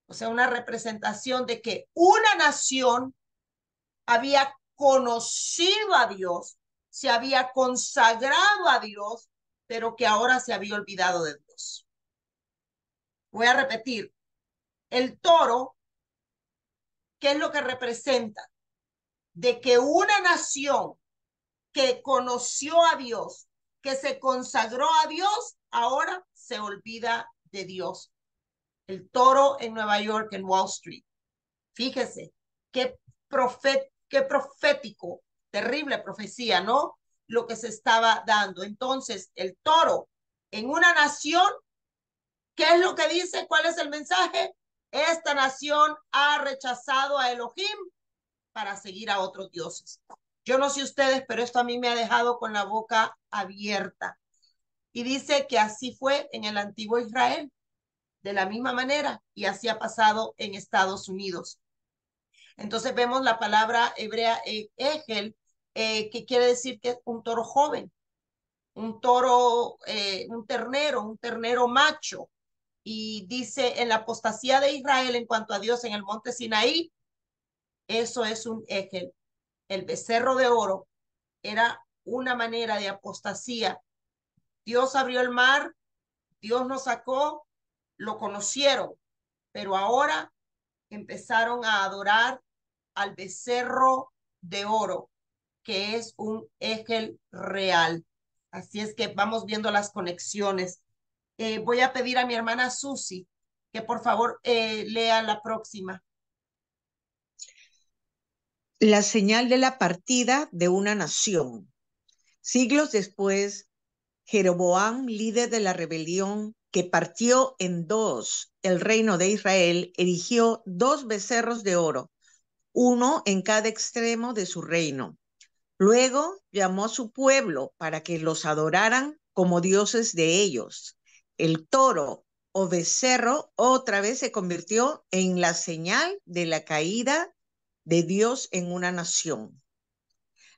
o sea, una representación de que una nación había conocido a Dios, se había consagrado a Dios, pero que ahora se había olvidado de Dios. Voy a repetir, el toro, ¿qué es lo que representa? De que una nación que conoció a Dios, que se consagró a Dios, ahora se olvida de Dios. El toro en Nueva York, en Wall Street. Fíjese, qué profético, terrible profecía, ¿no? Lo que se estaba dando. Entonces, el toro en una nación, ¿qué es lo que dice? ¿Cuál es el mensaje? Esta nación ha rechazado a Elohim para seguir a otros dioses. Yo no sé ustedes, pero esto a mí me ha dejado con la boca abierta. Y dice que así fue en el antiguo Israel, de la misma manera, y así ha pasado en Estados Unidos. Entonces vemos la palabra hebrea egel, que quiere decir que es un toro joven, un toro, un ternero macho. Y dice en la apostasía de Israel en cuanto a Dios en el monte Sinaí, eso es un egel. El becerro de oro era una manera de apostasía. Dios abrió el mar, Dios nos sacó, lo conocieron, pero ahora empezaron a adorar al becerro de oro, que es un egel real. Así es que vamos viendo las conexiones. Voy a pedir a mi hermana Susi que por favor lea la próxima. La señal de la partida de una nación. Siglos después, Jeroboam, líder de la rebelión, que partió en dos el reino de Israel, erigió dos becerros de oro, uno en cada extremo de su reino. Luego llamó a su pueblo para que los adoraran como dioses de ellos. El toro o becerro otra vez se convirtió en la señal de la caída de Dios en una nación.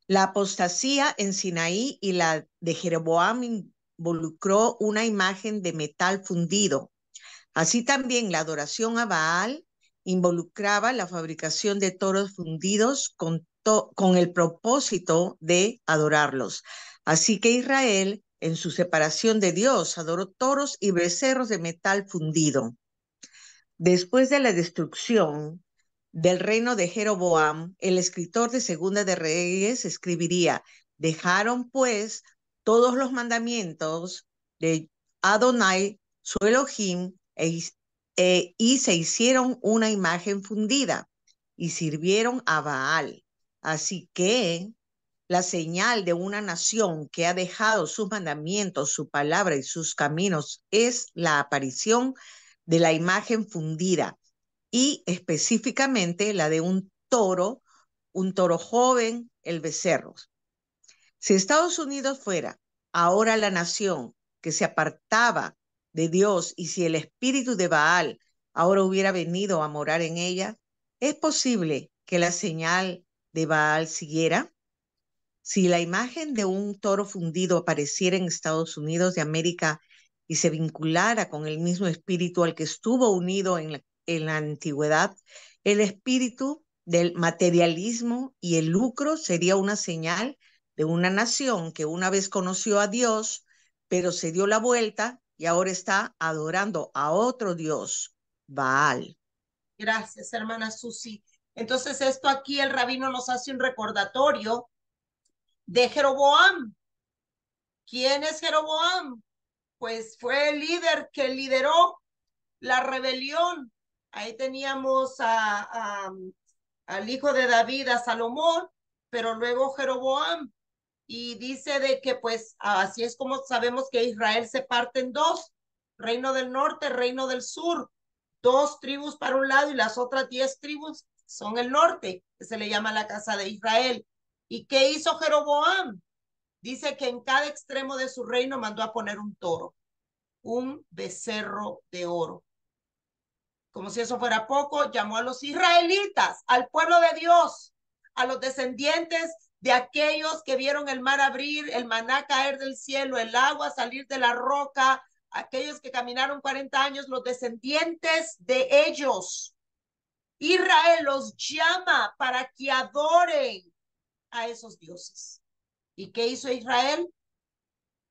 La apostasía en Sinaí y la de Jeroboam involucró una imagen de metal fundido. Así también la adoración a Baal involucraba la fabricación de toros fundidos con el propósito de adorarlos. Así que Israel, en su separación de Dios, adoró toros y becerros de metal fundido. Después de la destrucción del reino de Jeroboam, el escritor de Segunda de Reyes escribiría: dejaron pues todos los mandamientos de Adonai, su Elohim, y se hicieron una imagen fundida y sirvieron a Baal. Así que la señal de una nación que ha dejado sus mandamientos, su palabra y sus caminos es la aparición de la imagen fundida y específicamente la de un toro joven, el becerro. Si Estados Unidos fuera ahora la nación que se apartaba de Dios y si el espíritu de Baal ahora hubiera venido a morar en ella, ¿Es posible que la señal de Baal siguiera? Si la imagen de un toro fundido apareciera en Estados Unidos de América y se vinculara con el mismo espíritu al que estuvo unido en la antigüedad, el espíritu del materialismo y el lucro sería una señal de una nación que una vez conoció a Dios, pero se dio la vuelta y ahora está adorando a otro Dios, Baal. Gracias, hermana Susi. Entonces, esto aquí el rabino nos hace un recordatorio de Jeroboam. ¿Quién es Jeroboam? Pues fue el líder que lideró la rebelión. Ahí teníamos al hijo de David, a Salomón, pero luego Jeroboam. Y dice de que pues así es como sabemos que Israel se parte en dos, reino del norte, reino del sur, 2 tribus para un lado y las otras 10 tribus son el norte, que se le llama la casa de Israel. ¿Y qué hizo Jeroboam? Dice que en cada extremo de su reino mandó a poner un toro, un becerro de oro. Como si eso fuera poco, llamó a los israelitas, al pueblo de Dios, a los descendientes de aquellos que vieron el mar abrir, el maná caer del cielo, el agua salir de la roca, aquellos que caminaron 40 años, los descendientes de ellos. Israel los llama para que adoren a esos dioses. ¿Y qué hizo Israel?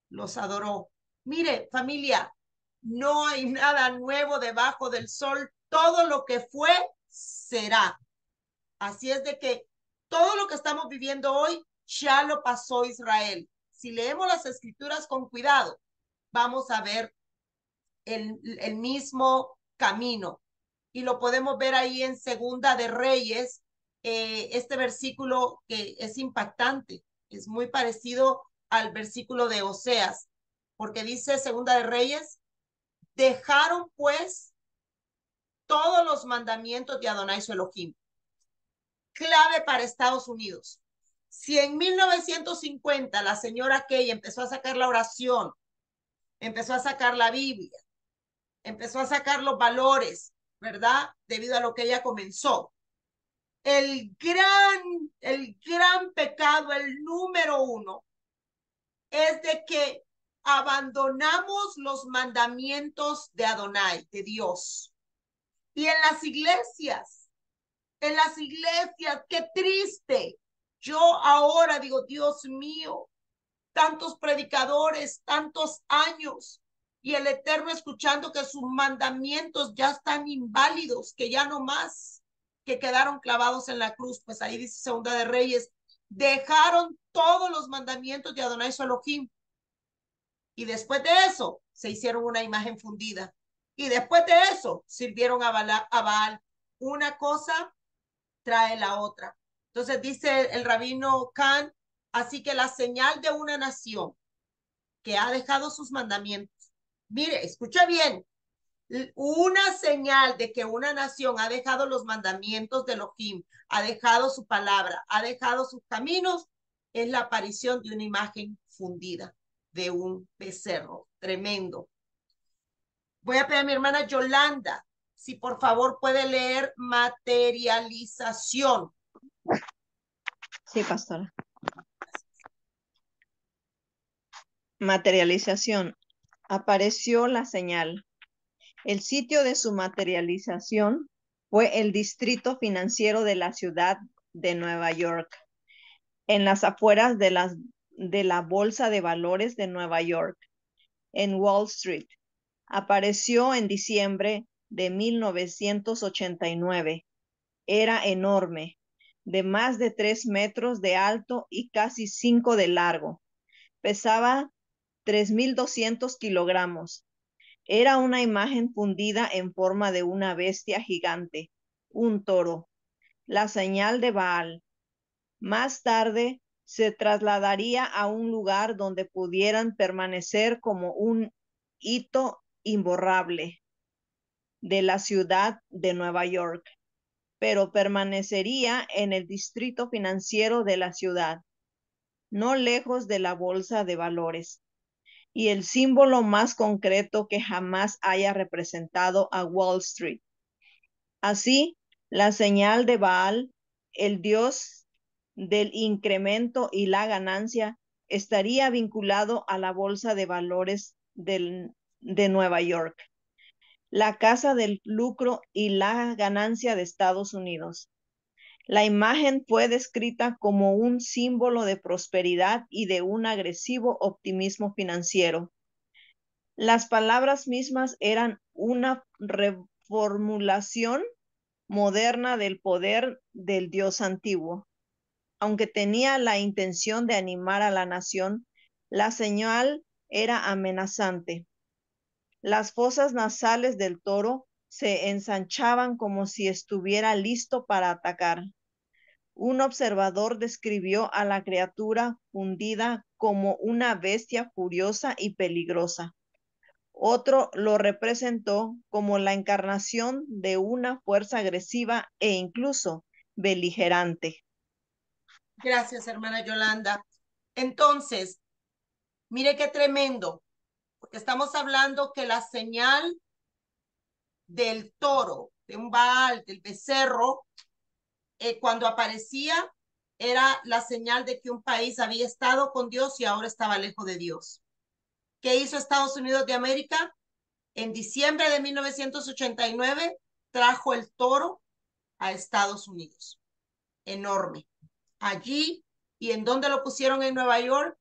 Los adoró. Mire, familia, no hay nada nuevo debajo del sol. Todo lo que fue, será. Así es de que todo lo que estamos viviendo hoy ya lo pasó Israel. Si leemos las escrituras con cuidado, vamos a ver el mismo camino. Y lo podemos ver ahí en Segunda de Reyes, este versículo que es impactante, es muy parecido al versículo de Oseas, porque dice Segunda de Reyes, dejaron pues todos los mandamientos de Adonai su Elohim. Clave para Estados Unidos. Si en 1950 la señora Kay empezó a sacar la oración, empezó a sacar la Biblia, empezó a sacar los valores, ¿verdad? Debido a lo que ella comenzó. El gran pecado, el número uno, es de que abandonamos los mandamientos de Adonai, de Dios. Y en las iglesias, qué triste. Yo ahora digo, Dios mío, tantos predicadores, tantos años, y el Eterno escuchando que sus mandamientos ya están inválidos, que ya no más, que quedaron clavados en la cruz. Pues ahí dice Segunda de Reyes, dejaron todos los mandamientos de Adonai su Elohim, y después de eso se hicieron una imagen fundida, y después de eso sirvieron a Baal. Una cosa trae la otra. Entonces dice el rabino Khan, así que la señal de una nación que ha dejado sus mandamientos, mire, escucha bien, una señal de que una nación ha dejado los mandamientos de Elohim, ha dejado su palabra, ha dejado sus caminos, es la aparición de una imagen fundida, de un becerro tremendo. Voy a pedir a mi hermana Yolanda, si por favor puede leer materialización. Sí, pastora. Materialización. Apareció la señal. El sitio de su materialización fue el distrito financiero de la ciudad de Nueva York, en las afueras de la Bolsa de Valores de Nueva York, en Wall Street. Apareció en diciembre de 1989. Era enorme, de más de 3 metros de alto y casi 5 de largo. Pesaba 3.200 kilogramos. Era una imagen fundida en forma de una bestia gigante, un toro, la señal de Baal. Más tarde se trasladaría a un lugar donde pudieran permanecer como un hito imborrable de la ciudad de Nueva York, pero permanecería en el distrito financiero de la ciudad, no lejos de la bolsa de valores, y el símbolo más concreto que jamás haya representado a Wall Street. Así, La señal de Baal, el dios del incremento y la ganancia, estaría vinculado a la Bolsa de Valores de Nueva York, la casa del lucro y la ganancia de Estados Unidos. La imagen fue descrita como un símbolo de prosperidad y de un agresivo optimismo financiero. Las palabras mismas eran una reformulación moderna del poder del Dios antiguo. Aunque tenía la intención de animar a la nación, la señal era amenazante. Las fosas nasales del toro se ensanchaban como si estuviera listo para atacar. Un observador describió a la criatura fundida como una bestia furiosa y peligrosa. Otro lo representó como la encarnación de una fuerza agresiva e incluso beligerante. Gracias, hermana Yolanda. Entonces, mire qué tremendo, porque estamos hablando que la señal del toro, de un Baal, del becerro, cuando aparecía, era la señal de que un país había estado con Dios y ahora estaba lejos de Dios. ¿Qué hizo Estados Unidos de América? En diciembre de 1989 trajo el toro a Estados Unidos. Enorme. Allí, ¿y en dónde lo pusieron en Nueva York?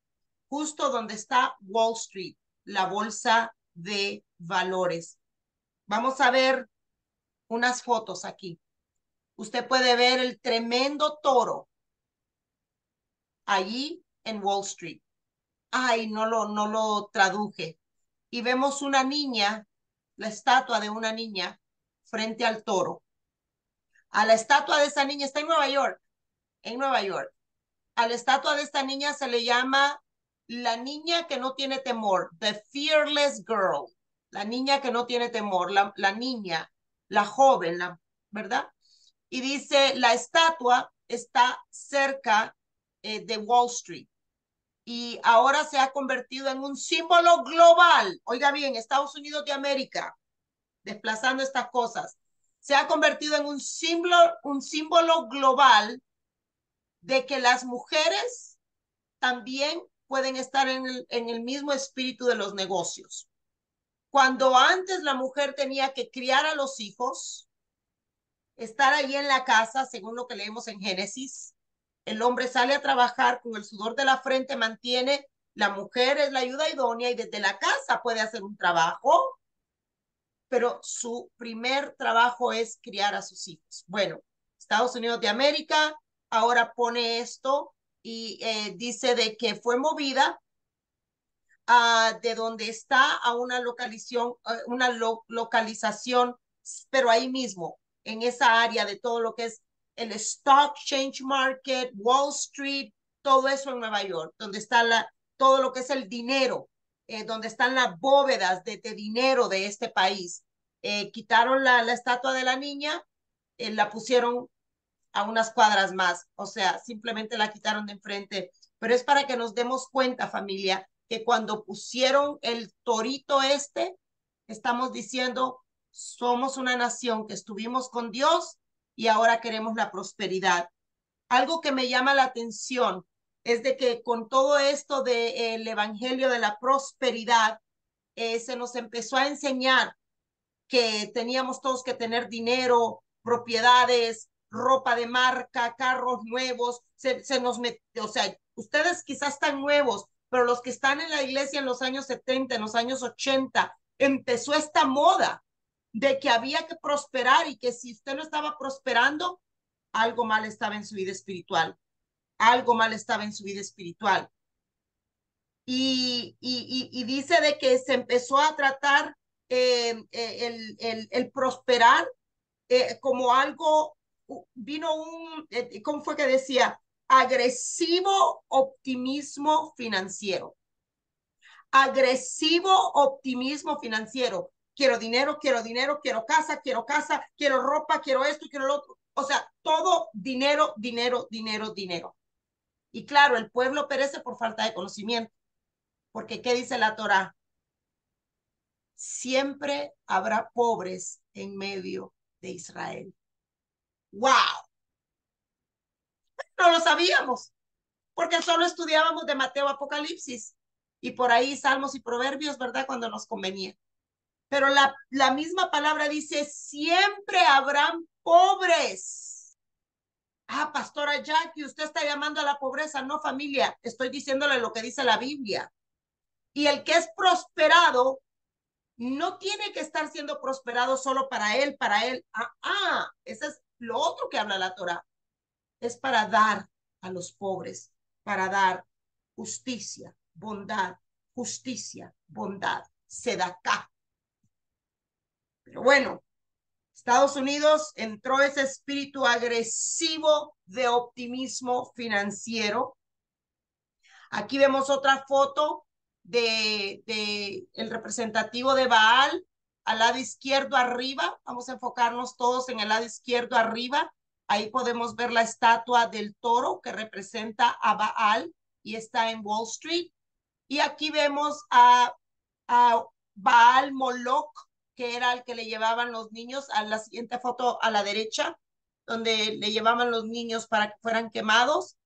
Justo donde está Wall Street, la bolsa de valores. Vamos a ver unas fotos aquí. Usted puede ver el tremendo toro allí en Wall Street. Ay, no lo traduje. Y vemos una niña, la estatua de una niña frente al toro. A la estatua de esa niña está en Nueva York, en Nueva York. A la estatua de esta niña se le llama la niña que no tiene temor, the fearless girl, la niña que no tiene temor, la niña, la joven, ¿verdad? Y dice, la estatua está cerca de Wall Street y ahora se ha convertido en un símbolo global. Oiga bien, Estados Unidos de América, desplazando estas cosas, se ha convertido en un símbolo global de que las mujeres también pueden estar en el mismo espíritu de los negocios. Cuando antes la mujer tenía que criar a los hijos, estar ahí en la casa, según lo que leemos en Génesis, el hombre sale a trabajar con el sudor de la frente, mantiene, la mujer es la ayuda idónea y desde la casa puede hacer un trabajo, pero su primer trabajo es criar a sus hijos. Bueno, Estados Unidos de América ahora pone esto y dice de que fue movida de donde está a localización, pero ahí mismo, en esa área de todo lo que es el Stock Exchange Market, Wall Street, todo eso en Nueva York, donde está todo lo que es el dinero, donde están las bóvedas de dinero de este país. Quitaron la estatua de la niña, la pusieron a unas cuadras más, o sea, simplemente la quitaron de enfrente, pero es para que nos demos cuenta, familia, que cuando pusieron el torito estamos diciendo, somos una nación que estuvimos con Dios y ahora queremos la prosperidad. Algo que me llama la atención es de que con todo esto del evangelio de la prosperidad, se nos empezó a enseñar que teníamos todos que tener dinero, propiedades, ropa de marca, carros nuevos, se nos metió, o sea, ustedes quizás están nuevos, pero los que están en la iglesia en los años 70, en los años 80, empezó esta moda de que había que prosperar y que si usted no estaba prosperando, algo mal estaba en su vida espiritual, algo mal estaba en su vida espiritual. Y dice de que se empezó a tratar el prosperar como algo, vino ¿cómo fue que decía? Agresivo optimismo financiero. Agresivo optimismo financiero. Quiero dinero, quiero casa, quiero ropa, quiero esto, quiero lo otro. O sea, todo dinero, dinero, dinero, dinero. Y claro, el pueblo perece por falta de conocimiento. Porque ¿qué dice la Torá? Siempre habrá pobres en medio de Israel. ¡Wow! No lo sabíamos, porque solo estudiábamos de Mateo, Apocalipsis y por ahí Salmos y Proverbios, ¿verdad? Cuando nos convenía. Pero la misma palabra dice, siempre habrán pobres. Ah, pastora Jackie, usted está llamando a la pobreza. No, familia, estoy diciéndole lo que dice la Biblia. Y el que es prosperado no tiene que estar siendo prosperado solo para él, para él. Ese es lo otro que habla la Torá. Es para dar a los pobres, para dar justicia, bondad, justicia, bondad, sedacá. Pero bueno, Estados Unidos entró ese espíritu agresivo de optimismo financiero. Aquí vemos otra foto de el representativo de Baal al lado izquierdo arriba. Vamos a enfocarnos todos en el lado izquierdo arriba. Ahí podemos ver la estatua del toro que representa a Baal y está en Wall Street. Y aquí vemos a Baal Moloch, que era el que le llevaban los niños. A la siguiente foto a la derecha, donde le llevaban los niños para que fueran quemados.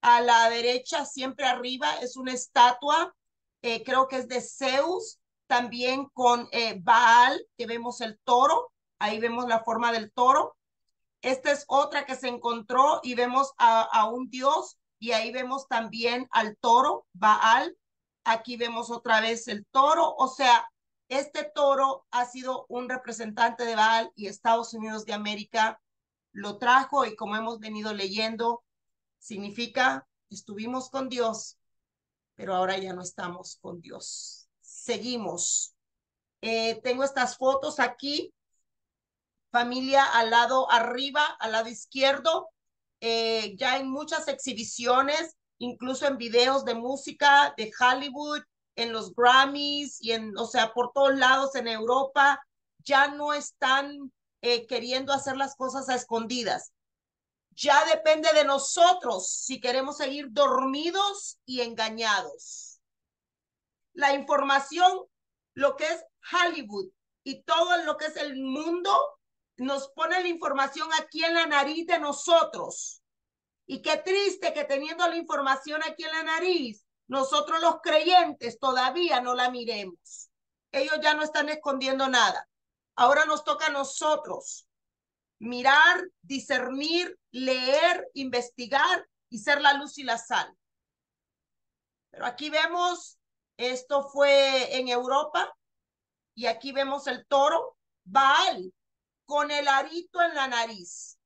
A la derecha, siempre arriba, es una estatua, creo que es de Zeus, también con Baal, que vemos el toro, ahí vemos la forma del toro. Esta es otra que se encontró y vemos a un dios y ahí vemos también al toro, Baal. Aquí vemos otra vez el toro, o sea, este toro ha sido un representante de Baal y Estados Unidos de América lo trajo y como hemos venido leyendo, significa estuvimos con Dios, pero ahora ya no estamos con Dios. Seguimos. Tengo estas fotos aquí, familia al lado arriba, al lado izquierdo, ya en muchas exhibiciones, incluso en videos de música de Hollywood, en los Grammys y o sea, por todos lados en Europa, ya no están queriendo hacer las cosas a escondidas. Ya depende de nosotros si queremos seguir dormidos y engañados. La información, lo que es Hollywood y todo lo que es el mundo, nos pone la información aquí en la nariz de nosotros. Y qué triste que teniendo la información aquí en la nariz, nosotros los creyentes todavía no la miremos. Ellos ya no están escondiendo nada. Ahora nos toca a nosotros mirar, discernir, leer, investigar y ser la luz y la sal. Pero aquí vemos, esto fue en Europa, y aquí vemos el toro, Baal, con el arito en la nariz.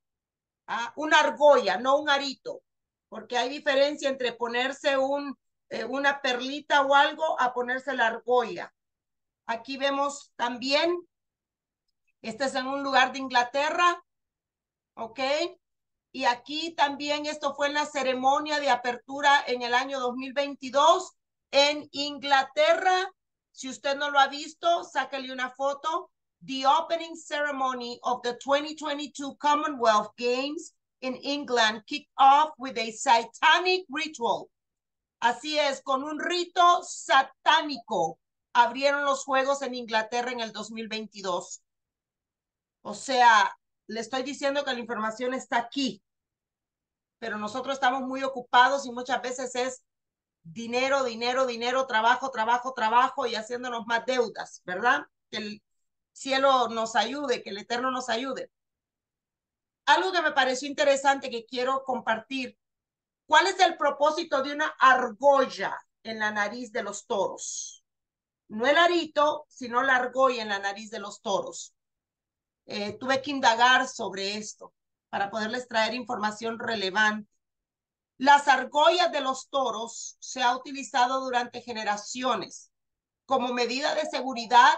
Una argolla, no un arito, porque hay diferencia entre ponerse una perlita o algo a ponerse la argolla. Aquí vemos también, este es en un lugar de Inglaterra, ¿ok? Y aquí también esto fue en la ceremonia de apertura en el año 2022 en Inglaterra. Si usted no lo ha visto, sáquele una foto. The opening ceremony of the 2022 Commonwealth Games in England kicked off with a satanic ritual. Así es, con un rito satánico abrieron los Juegos en Inglaterra en el 2022. O sea, le estoy diciendo que la información está aquí, pero nosotros estamos muy ocupados y muchas veces es dinero, dinero, dinero, trabajo, trabajo, trabajo y haciéndonos más deudas, ¿verdad? Que el cielo nos ayude, que el Eterno nos ayude. Algo que me pareció interesante que quiero compartir. ¿Cuál es el propósito de una argolla en la nariz de los toros? No el arito, sino la argolla en la nariz de los toros. Tuve que indagar sobre esto para poderles traer información relevante. Las argollas de los toros se ha utilizado durante generaciones como medida de seguridad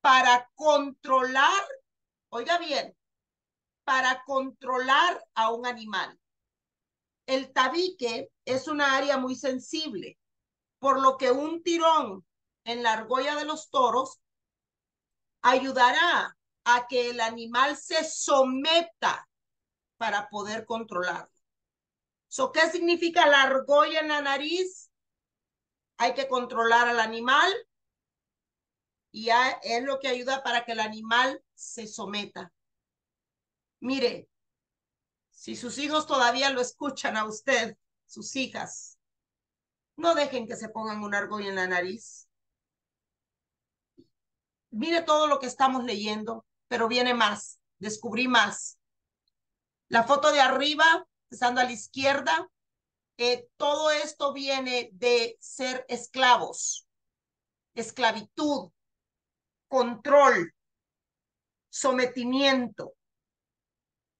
para controlar, oiga bien, para controlar a un animal. El tabique es una área muy sensible, por lo que un tirón en la argolla de los toros ayudará a que el animal se someta para poder controlarlo. ¿Qué significa la argolla en la nariz? Hay que controlar al animal y es lo que ayuda para que el animal se someta. Mire, Si sus hijos todavía lo escuchan a usted, sus hijas, no dejen que se pongan una argolla en la nariz. Mire todo lo que estamos leyendo, pero viene más, descubrí más. La foto de arriba, empezando a la izquierda, todo esto viene de ser esclavos, esclavitud, control, sometimiento.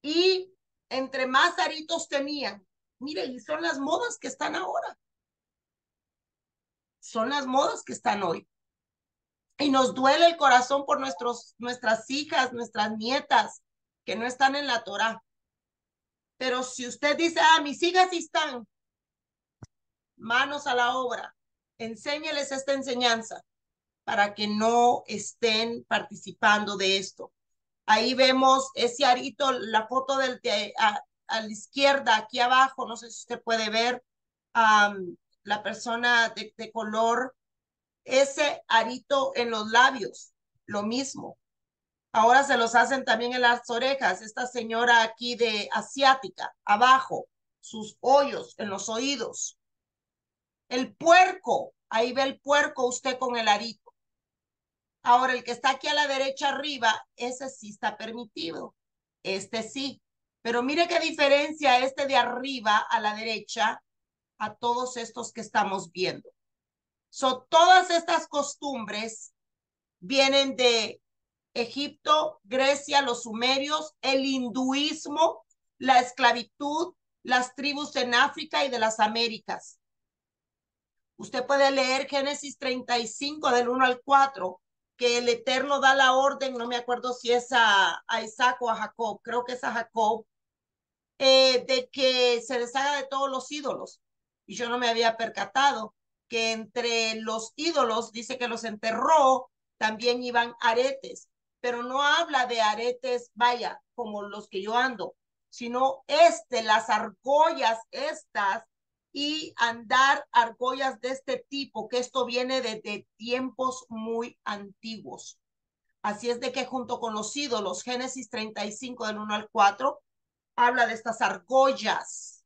Y entre más aritos tenían, mire, y son las modas que están ahora. Son las modas que están hoy. Y nos duele el corazón por nuestras hijas, nuestras nietas, que no están en la Torá. Pero si usted dice, mis hijas sí están, manos a la obra, enséñeles esta enseñanza para que no estén participando de esto. Ahí vemos ese arito, la foto a la izquierda, aquí abajo, no sé si usted puede ver la persona de color, ese arito en los labios, lo mismo. Ahora se los hacen también en las orejas. Esta señora aquí de asiática, abajo, sus hoyos en los oídos. El puerco, ahí ve el puerco usted con el arito. Ahora, el que está aquí a la derecha arriba, ese sí está permitido. Este sí. Pero mire qué diferencia este de arriba a la derecha a todos estos que estamos viendo. Todas estas costumbres vienen de Egipto, Grecia, los sumerios, el hinduismo, la esclavitud, las tribus en África y de las Américas. Usted puede leer Génesis 35 del 1 al 4, que el Eterno da la orden, no me acuerdo si es a Isaac o a Jacob, creo que es a Jacob, de que se deshaga de todos los ídolos. Y yo no me había percatado que entre los ídolos, dice que los enterró, también iban aretes, pero no habla de aretes, vaya, como los que yo ando, sino las argollas estas y andar argollas de este tipo, que esto viene de tiempos muy antiguos. Así es de que junto con los ídolos, Génesis 35 del 1 al 4, habla de estas argollas.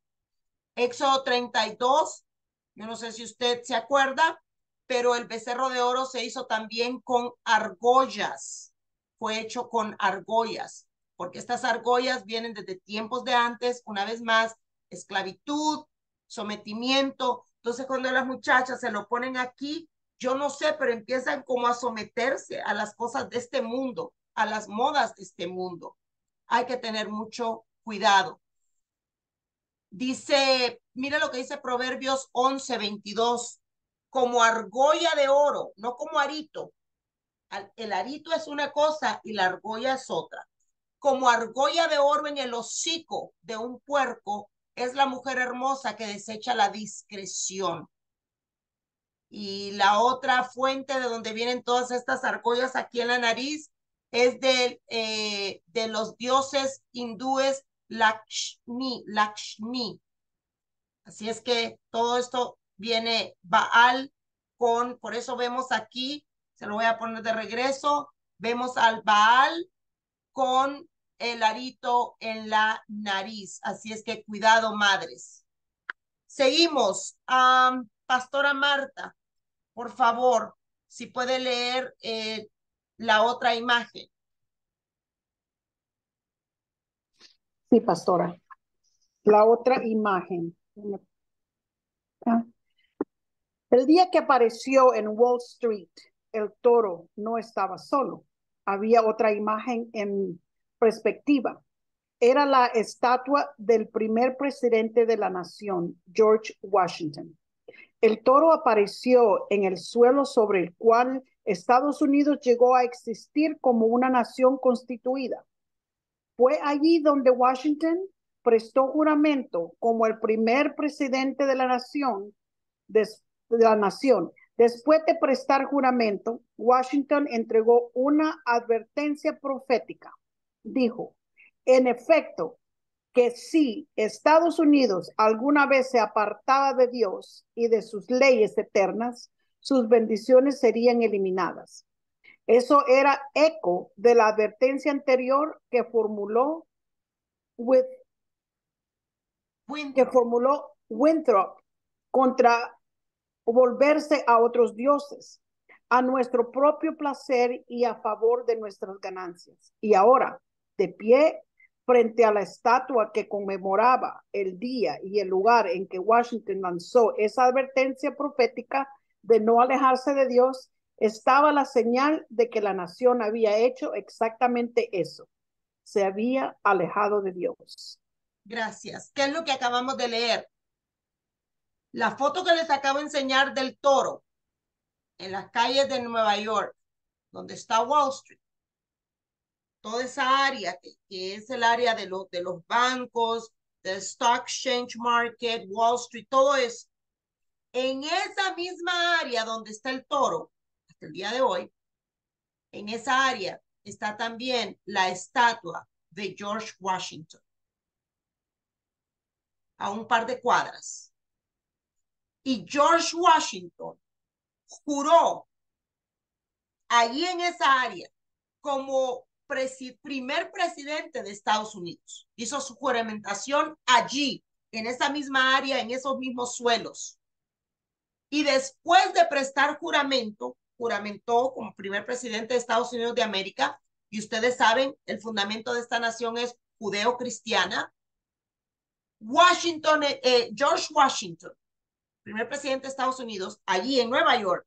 Éxodo 32, yo no sé si usted se acuerda, pero el becerro de oro se hizo también con argollas. Fue hecho con argollas, porque estas argollas vienen desde tiempos de antes, una vez más, esclavitud, sometimiento. Entonces, cuando las muchachas se lo ponen aquí, yo no sé, pero empiezan como a someterse a las cosas de este mundo, a las modas de este mundo. Hay que tener mucho cuidado. Dice, mira lo que dice Proverbios 11:22, como argolla de oro, no como arito. El arito es una cosa y la argolla es otra. Como argolla de oro en el hocico de un puerco es la mujer hermosa que desecha la discreción. Y la otra fuente de donde vienen todas estas argollas aquí en la nariz es de los dioses hindúes Lakshmi. Así es que todo esto viene Baal por eso vemos aquí, se lo voy a poner de regreso, vemos al Baal con el arito en la nariz. Así es que cuidado, madres. Seguimos. Pastora Marta, por favor, si puede leer la otra imagen. Sí, pastora. La otra imagen. El día que apareció en Wall Street, el toro no estaba solo. Había otra imagen en perspectiva. Era la estatua del primer presidente de la nación, George Washington. El toro apareció en el suelo sobre el cual Estados Unidos llegó a existir como una nación constituida. Fue allí donde Washington prestó juramento como el primer presidente de la nación. Después de prestar juramento, Washington entregó una advertencia profética. Dijo, en efecto, que si Estados Unidos alguna vez se apartaba de Dios y de sus leyes eternas, sus bendiciones serían eliminadas. Eso era eco de la advertencia anterior que formuló with que formuló Winthrop contra volverse a otros dioses, a nuestro propio placer y a favor de nuestras ganancias. Y ahora, de pie frente a la estatua que conmemoraba el día y el lugar en que Washington lanzó esa advertencia profética de no alejarse de Dios, estaba la señal de que la nación había hecho exactamente eso. Se había alejado de Dios. Gracias. ¿Qué es lo que acabamos de leer? La foto que les acabo de enseñar del toro en las calles de Nueva York, donde está Wall Street, toda esa área que es el área de los bancos, del Stock Exchange Market, Wall Street, todo eso. En esa misma área donde está el toro, hasta el día de hoy, en esa área está también la estatua de George Washington, a un par de cuadras. Y George Washington juró allí en esa área como primer presidente de Estados Unidos. Hizo su juramentación allí, en esa misma área, en esos mismos suelos. Y después de prestar juramento, juramentó como primer presidente de Estados Unidos de América. Y ustedes saben, el fundamento de esta nación es judeo-cristiana. George Washington, primer presidente de Estados Unidos, allí en Nueva York,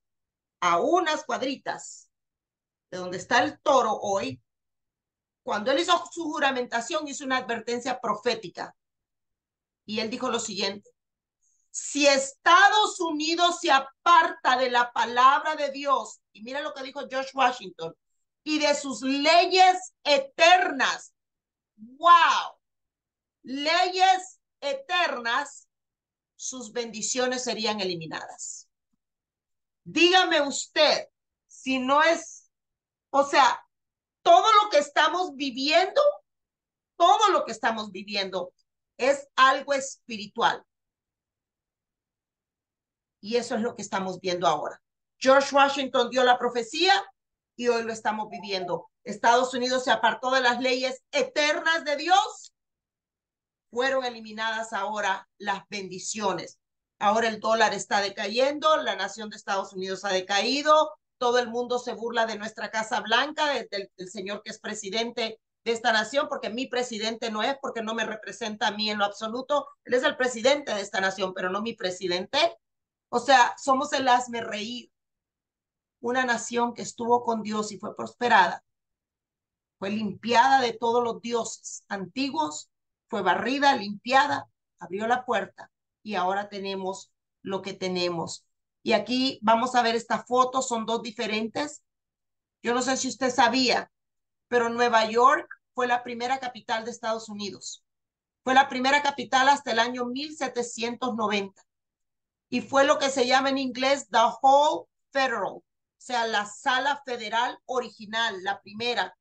a unas cuadritas de donde está el toro hoy, cuando él hizo su juramentación, hizo una advertencia profética. Y él dijo lo siguiente: si Estados Unidos se aparta de la palabra de Dios, y mira lo que dijo George Washington, y de sus leyes eternas, wow, leyes eternas, sus bendiciones serían eliminadas. Dígame usted, si no es, o sea, todo lo que estamos viviendo es algo espiritual. Y eso es lo que estamos viendo ahora. George Washington dio la profecía y hoy lo estamos viviendo. Estados Unidos se apartó de las leyes eternas de Dios. Fueron eliminadas ahora las bendiciones. Ahora el dólar está decayendo, la nación de Estados Unidos ha decaído, todo el mundo se burla de nuestra Casa Blanca, del señor que es presidente de esta nación, porque mi presidente no es, porque no me representa a mí en lo absoluto. Él es el presidente de esta nación, pero no mi presidente. O sea, somos el hazmerreír. Una nación que estuvo con Dios y fue prosperada, fue limpiada de todos los dioses antiguos, fue barrida, limpiada, abrió la puerta y ahora tenemos lo que tenemos. Y aquí vamos a ver esta foto, son dos diferentes. Yo no sé si usted sabía, pero Nueva York fue la primera capital de Estados Unidos. Fue la primera capital hasta el año 1790. Y fue lo que se llama en inglés the Hall Federal, o sea, la sala federal original, la primera,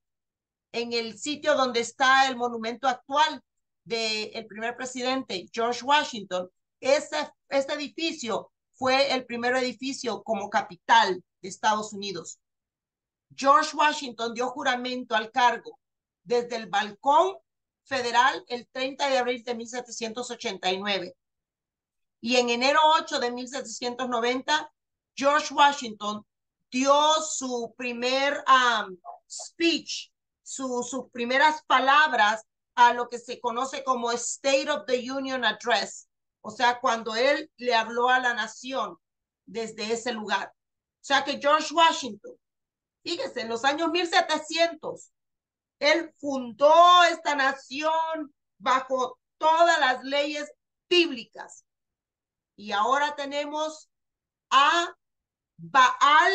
en el sitio donde está el monumento actual del primer presidente, George Washington. Este edificio fue el primer edificio como capital de Estados Unidos. George Washington dio juramento al cargo desde el balcón federal el 30 de abril de 1789. Y en enero 8 de 1790, George Washington dio su primer speech, sus primeras palabras a lo que se conoce como State of the Union Address. O sea, cuando él le habló a la nación desde ese lugar. O sea que George Washington, fíjese, en los años 1700, él fundó esta nación bajo todas las leyes bíblicas. Y ahora tenemos a Baal,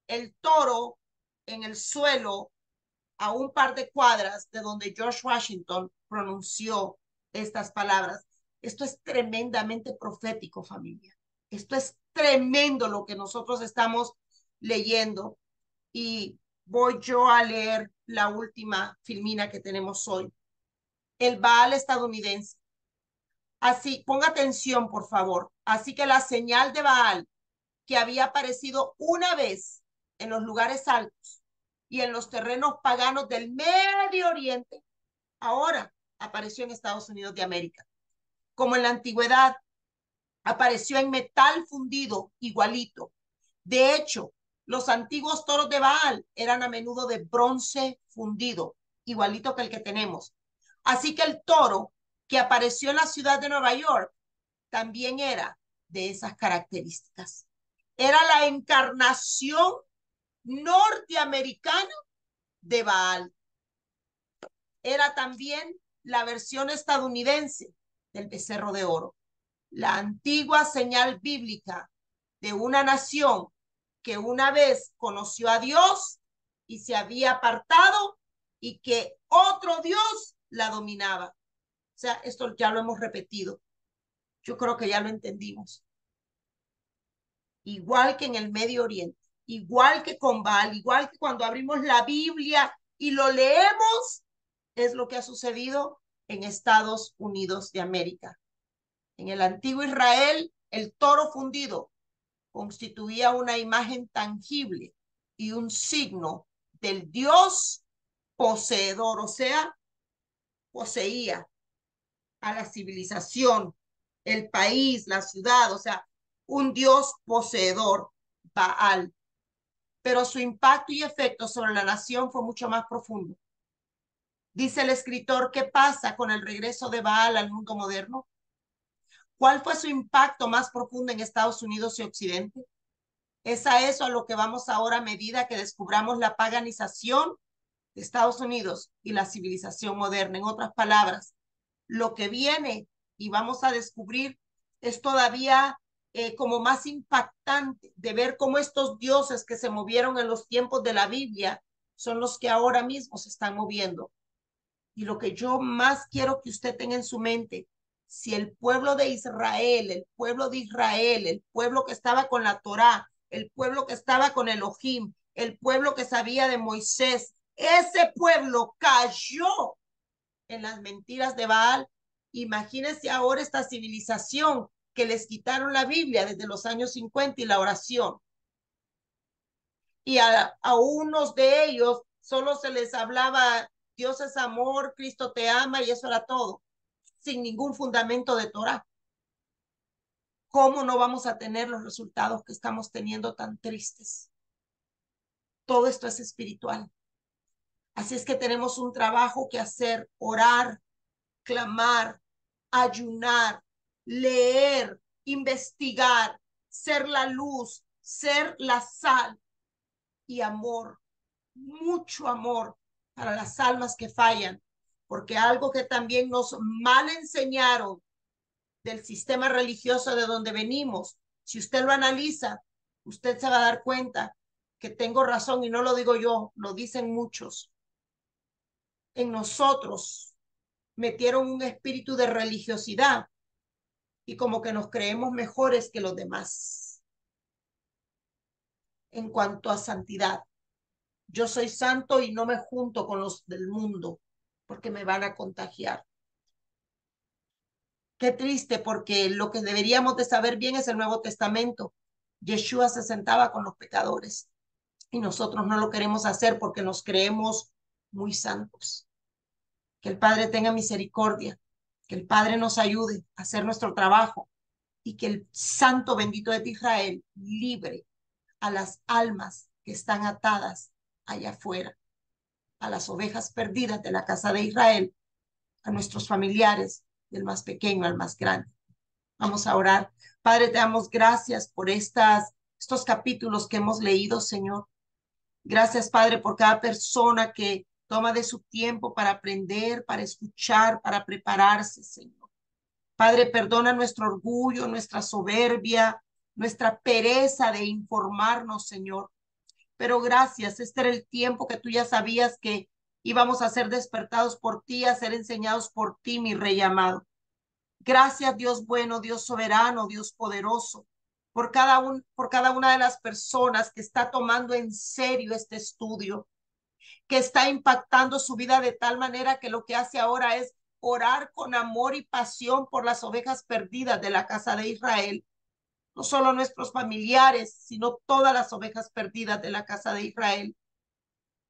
el toro, en el suelo, a un par de cuadras de donde George Washington pronunció estas palabras. Esto es tremendamente profético, familia. Esto es tremendo lo que nosotros estamos leyendo. Y voy yo a leer la última filmina que tenemos hoy. El Baal estadounidense. Así, ponga atención, por favor. Así que la señal de Baal, que había aparecido una vez en los lugares altos y en los terrenos paganos del Medio Oriente, ahora apareció en Estados Unidos de América. como en la antigüedad, apareció en metal fundido igualito. De hecho, los antiguos toros de Baal eran a menudo de bronce fundido, igualito que el que tenemos. Así que el toro que apareció en la ciudad de Nueva York también era de esas características. Era la encarnación norteamericana de Baal. Era también la versión estadounidense del becerro de oro, la antigua señal bíblica de una nación que una vez conoció a Dios y se había apartado y que otro Dios la dominaba. O sea, esto ya lo hemos repetido. Yo creo que ya lo entendimos. Igual que en el Medio Oriente, igual que con Baal, igual que cuando abrimos la Biblia y lo leemos, es lo que ha sucedido en Estados Unidos de América. En el antiguo Israel, el toro fundido constituía una imagen tangible y un signo del Dios poseedor, o sea, poseía a la civilización, el país, la ciudad, o sea, un Dios poseedor, Baal. Pero su impacto y efecto sobre la nación fue mucho más profundo. Dice el escritor, ¿qué pasa con el regreso de Baal al mundo moderno? ¿Cuál fue su impacto más profundo en Estados Unidos y Occidente? Es a eso a lo que vamos ahora a medida que descubramos la paganización de Estados Unidos y la civilización moderna. En otras palabras, lo que viene y vamos a descubrir es todavía como más impactante de ver cómo estos dioses que se movieron en los tiempos de la Biblia son los que ahora mismo se están moviendo. Y lo que yo más quiero que usted tenga en su mente, si el pueblo de Israel, el pueblo de Israel, el pueblo que estaba con la Torá, el pueblo que estaba con Elohim, el pueblo que sabía de Moisés, ese pueblo cayó en las mentiras de Baal. Imagínense ahora esta civilización que les quitaron la Biblia desde los años 50 y la oración. Y a unos de ellos solo se les hablaba Dios es amor, Cristo te ama y eso era todo, sin ningún fundamento de Torah. ¿Cómo no vamos a tener los resultados que estamos teniendo tan tristes? Todo esto es espiritual. Así es que tenemos un trabajo que hacer, orar, clamar, ayunar, leer, investigar, ser la luz, ser la sal y amor, mucho amor para las almas que fallan, porque algo que también nos mal enseñaron del sistema religioso de donde venimos, si usted lo analiza, usted se va a dar cuenta que tengo razón y no lo digo yo, lo dicen muchos. En nosotros metieron un espíritu de religiosidad y como que nos creemos mejores que los demás en cuanto a santidad. Yo soy santo y no me junto con los del mundo porque me van a contagiar. Qué triste, porque lo que deberíamos de saber bien es el Nuevo Testamento. Yeshua se sentaba con los pecadores y nosotros no lo queremos hacer porque nos creemos muy santos. Que el Padre tenga misericordia, que el Padre nos ayude a hacer nuestro trabajo y que el Santo bendito de Israel libre a las almas que están atadas allá afuera, a las ovejas perdidas de la casa de Israel, a nuestros familiares, del más pequeño al más grande. Vamos a orar. Padre, te damos gracias por estos capítulos que hemos leído, Señor. Gracias, Padre, por cada persona que toma de su tiempo para aprender, para escuchar, para prepararse, Señor. Padre, perdona nuestro orgullo, nuestra soberbia, nuestra pereza de informarnos, Señor. Pero gracias, este era el tiempo que tú ya sabías que íbamos a ser despertados por ti, a ser enseñados por ti, mi Rey amado. Gracias, Dios bueno, Dios soberano, Dios poderoso, por cada una de las personas que está tomando en serio este estudio, que está impactando su vida de tal manera que lo que hace ahora es orar con amor y pasión por las ovejas perdidas de la casa de Israel. No solo nuestros familiares, sino todas las ovejas perdidas de la casa de Israel.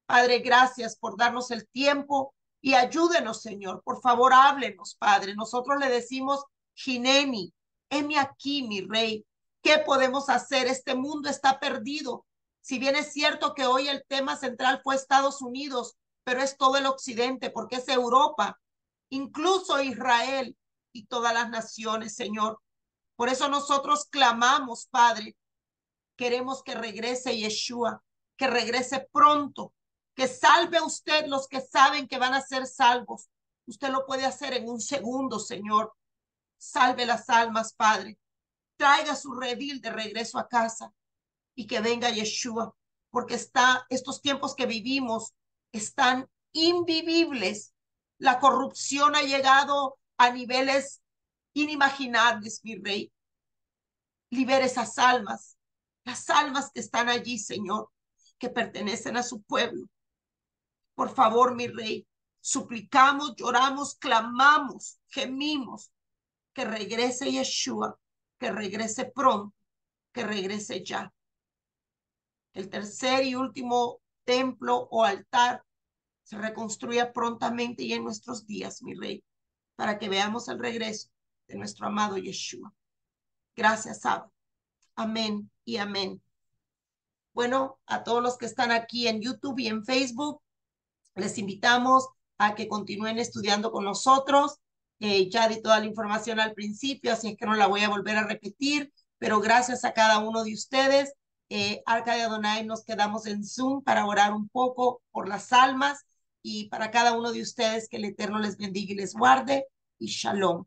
Padre, gracias por darnos el tiempo y ayúdenos, Señor. Por favor, háblenos, Padre. Nosotros le decimos Hineni, heme aquí, mi rey. ¿Qué podemos hacer? Este mundo está perdido. Si bien es cierto que hoy el tema central fue Estados Unidos, pero es todo el occidente, porque es Europa, incluso Israel y todas las naciones, Señor. Por eso nosotros clamamos, Padre, queremos que regrese Yeshua, que regrese pronto, que salve a usted los que saben que van a ser salvos. Usted lo puede hacer en un segundo, Señor. Salve las almas, Padre. Traiga su redil de regreso a casa y que venga Yeshua, porque estos tiempos que vivimos están invivibles. La corrupción ha llegado a niveles inimaginables, mi rey. Libere esas almas, las almas que están allí, Señor, que pertenecen a su pueblo. Por favor, mi rey, suplicamos, lloramos, clamamos, gemimos, que regrese Yeshua, que regrese pronto, que regrese ya. El tercer y último templo o altar se reconstruya prontamente y en nuestros días, mi rey, para que veamos el regreso de nuestro amado Yeshua. Gracias, Abba. Amén y amén. Bueno, a todos los que están aquí en YouTube y en Facebook, les invitamos a que continúen estudiando con nosotros. Ya di toda la información al principio, así es que no la voy a volver a repetir, pero gracias a cada uno de ustedes. Arca de Adonai, nos quedamos en Zoom para orar un poco por las almas y para cada uno de ustedes que el Eterno les bendiga y les guarde y shalom.